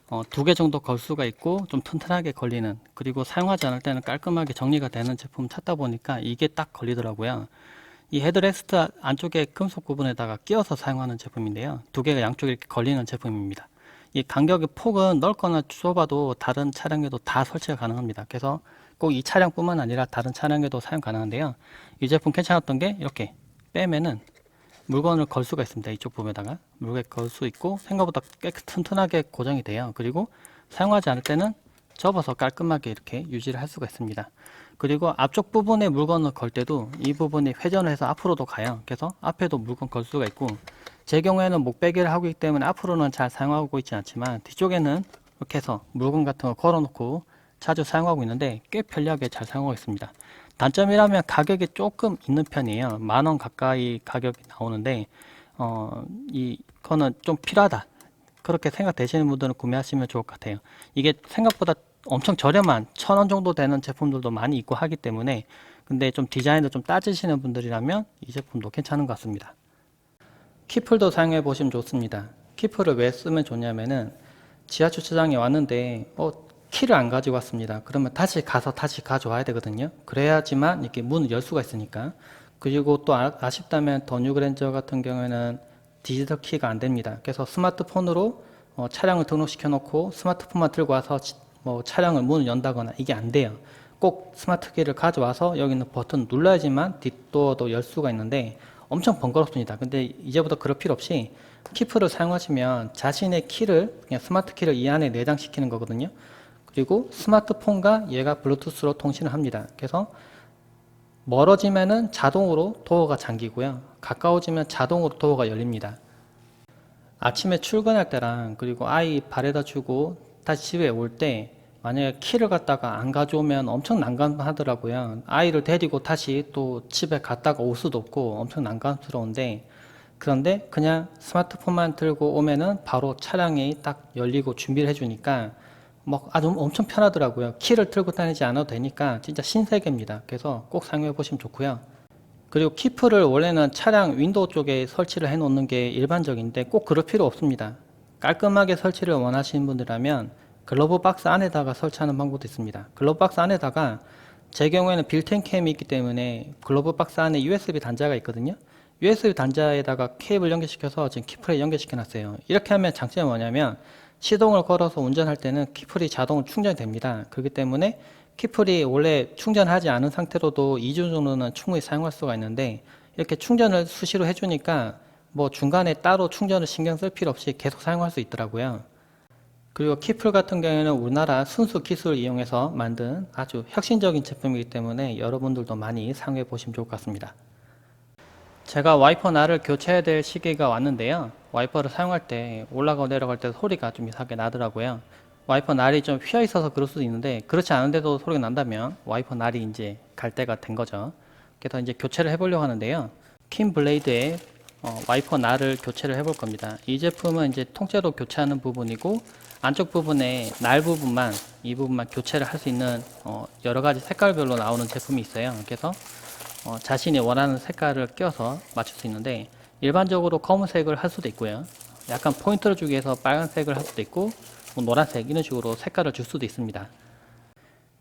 2개 정도 걸 수가 있고 좀 튼튼하게 걸리는, 그리고 사용하지 않을 때는 깔끔하게 정리가 되는 제품 찾다 보니까 이게 딱 걸리더라고요. 이 헤드레스트 안쪽에 금속 부분에다가 끼워서 사용하는 제품인데요. 2개가 양쪽에 이렇게 걸리는 제품입니다. 이 간격의 폭은 넓거나 좁아도 다른 차량에도 다 설치가 가능합니다. 그래서 꼭 이 차량뿐만 아니라 다른 차량에도 사용 가능한데요. 이 제품 괜찮았던 게 이렇게 빼면은 물건을 걸 수가 있습니다. 이쪽 부분에다가 물건을 걸 수 있고 생각보다 튼튼하게 고정이 돼요. 그리고 사용하지 않을 때는 접어서 깔끔하게 이렇게 유지를 할 수가 있습니다. 그리고 앞쪽 부분에 물건을 걸 때도 이 부분이 회전을 해서 앞으로도 가요. 그래서 앞에도 물건 걸 수가 있고, 제 경우에는 목베개를 하고 있기 때문에 앞으로는 잘 사용하고 있지 않지만 뒤쪽에는 이렇게 해서 물건 같은 거 걸어 놓고 자주 사용하고 있는데 꽤 편리하게 잘 사용하고 있습니다. 단점이라면 가격이 조금 있는 편이에요. 10,000원 가까이 가격이 나오는데 이거는 좀 필요하다 그렇게 생각되시는 분들은 구매하시면 좋을 것 같아요. 이게 생각보다 엄청 저렴한 1,000원 정도 되는 제품들도 많이 있고 하기 때문에, 근데 좀 디자인을 좀 따지시는 분들이라면 이 제품도 괜찮은 것 같습니다. 키풀도 사용해 보시면 좋습니다. 키풀을 왜 쓰면 좋냐면은 지하 주차장에 왔는데 키를 안 가지고 왔습니다. 그러면 다시 가서 다시 가져와야 되거든요. 그래야지만 이렇게 문을 열 수가 있으니까. 그리고 또 아쉽다면 더 뉴그랜저 같은 경우에는 디지털 키가 안 됩니다. 그래서 스마트폰으로 차량을 등록시켜 놓고 스마트폰만 들고 와서 뭐 차량을 문을 연다거나 이게 안 돼요. 꼭 스마트 키를 가져와서 여기 있는 버튼 눌러야지만 뒷도어도 열 수가 있는데 엄청 번거롭습니다. 근데 이제부터 그럴 필요 없이 키풀을 사용하시면 자신의 키를 그냥 스마트 키를 이 안에 내장시키는 거거든요. 그리고 스마트폰과 얘가 블루투스로 통신을 합니다. 그래서 멀어지면은 자동으로 도어가 잠기고요. 가까워지면 자동으로 도어가 열립니다. 아침에 출근할 때랑 그리고 아이 발에다 주고 다시 집에 올 때 만약에 키를 갖다가 안 가져오면 엄청 난감하더라고요. 아이를 데리고 다시 또 집에 갔다가 올 수도 없고 엄청 난감스러운데, 그런데 그냥 스마트폰만 들고 오면은 바로 차량이 딱 열리고 준비를 해주니까 막 아주 엄청 편하더라고요. 키를 들고 다니지 않아도 되니까 진짜 신세계입니다. 그래서 꼭 사용해 보시면 좋고요. 그리고 키풀을 원래는 차량 윈도우 쪽에 설치를 해 놓는 게 일반적인데 꼭 그럴 필요 없습니다. 깔끔하게 설치를 원하시는 분들이라면 글러브 박스 안에다가 설치하는 방법도 있습니다. 글러브 박스 안에다가, 제 경우에는 빌트인 캠이 있기 때문에 글러브 박스 안에 USB 단자가 있거든요. USB 단자에다가 케이블 연결시켜서 지금 키풀에 연결시켜 놨어요. 이렇게 하면 장점이 뭐냐면 시동을 걸어서 운전할 때는 키풀이 자동으로 충전이 됩니다. 그렇기 때문에 키풀이 원래 충전하지 않은 상태로도 2주 정도는 충분히 사용할 수가 있는데, 이렇게 충전을 수시로 해주니까 뭐 중간에 따로 충전을 신경 쓸 필요 없이 계속 사용할 수 있더라고요. 그리고 키풀 같은 경우에는 우리나라 순수 기술을 이용해서 만든 아주 혁신적인 제품이기 때문에 여러분들도 많이 사용해 보시면 좋을 것 같습니다. 제가 와이퍼 날을 교체해야 될 시기가 왔는데요. 와이퍼를 사용할 때 올라가고 내려갈 때 소리가 좀 이상하게 나더라고요. 와이퍼 날이 좀 휘어 있어서 그럴 수도 있는데, 그렇지 않은데도 소리가 난다면 와이퍼 날이 이제 갈 때가 된 거죠. 그래서 이제 교체를 해보려고 하는데요. 킨 블레이드에 와이퍼 날을 교체를 해볼 겁니다. 이 제품은 이제 통째로 교체하는 부분이고, 안쪽 부분에 날 부분만, 이 부분만 교체를 할 수 있는 여러 가지 색깔별로 나오는 제품이 있어요. 그래서 자신이 원하는 색깔을 껴서 맞출 수 있는데, 일반적으로 검은색을 할 수도 있고요. 약간 포인트를 주기 위해서 빨간색을 할 수도 있고, 뭐 노란색 이런 식으로 색깔을 줄 수도 있습니다.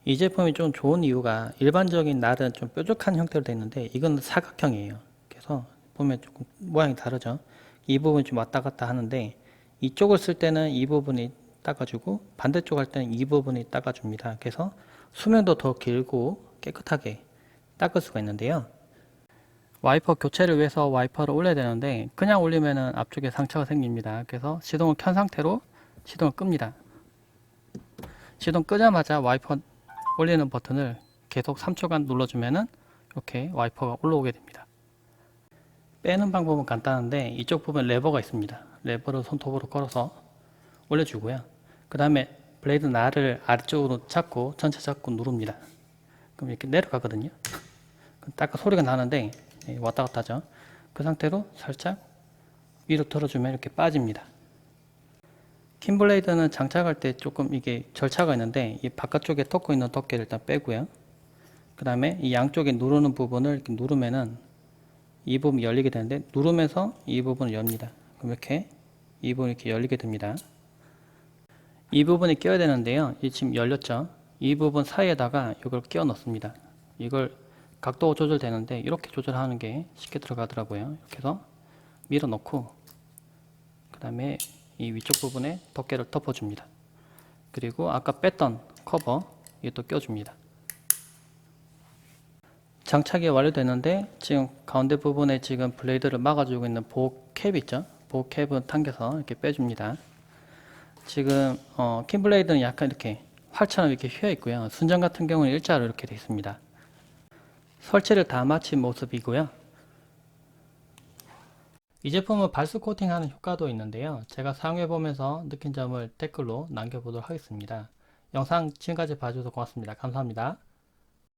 이 제품이 좀 좋은 이유가 일반적인 날은 좀 뾰족한 형태로 되어 있는데 이건 사각형이에요. 그래서 보면 조금 모양이 다르죠. 이 부분이 좀 왔다 갔다 하는데 이쪽을 쓸 때는 이 부분이 닦아주고 반대쪽 할 때는 이 부분이 닦아줍니다. 그래서 수명도 더 길고 깨끗하게 닦을 수가 있는데요. 와이퍼 교체를 위해서 와이퍼를 올려야 되는데 그냥 올리면은 앞쪽에 상처가 생깁니다. 그래서 시동을 켠 상태로 시동을 끕니다. 시동 끄자마자 와이퍼 올리는 버튼을 계속 3초간 눌러주면은 이렇게 와이퍼가 올라오게 됩니다. 빼는 방법은 간단한데 이쪽 부분 레버가 있습니다. 레버를 손톱으로 걸어서 올려주고요. 그 다음에 블레이드 날을 아래쪽으로 잡고 전체 잡고 누릅니다. 그럼 이렇게 내려가거든요. 딱 소리가 나는데 왔다 갔다 하죠. 그 상태로 살짝 위로 들어주면 이렇게 빠집니다. 킴블레이드는 장착할 때 조금 이게 절차가 있는데 이 바깥쪽에 덮고 있는 덮개를 일단 빼고요. 그 다음에 이 양쪽에 누르는 부분을 이렇게 누르면은 이 부분이 열리게 되는데 누르면서 이 부분을 엽니다. 그럼 이렇게 이 부분이 이렇게 열리게 됩니다. 이 부분이 껴야 되는데요. 이 지금 열렸죠. 이 부분 사이에다가 이걸 끼워 넣습니다. 이걸 각도 조절되는데 이렇게 조절하는 게 쉽게 들어가더라고요. 이렇게 해서 밀어 넣고 그 다음에 이 위쪽 부분에 덮개를 덮어줍니다. 그리고 아까 뺐던 커버 이것도 껴줍니다. 장착이 완료되는데 지금 가운데 부분에 지금 블레이드를 막아주고 있는 보호 캡 있죠? 보호 캡은 당겨서 이렇게 빼줍니다. 지금 킴 블레이드는 약간 이렇게 활처럼 이렇게 휘어 있고요. 순정 같은 경우는 일자로 이렇게 되어 있습니다. 설치를 다 마친 모습이고요. 이 제품은 발수 코팅하는 효과도 있는데요. 제가 사용해 보면서 느낀 점을 댓글로 남겨보도록 하겠습니다. 영상 지금까지 봐주셔서 고맙습니다. 감사합니다.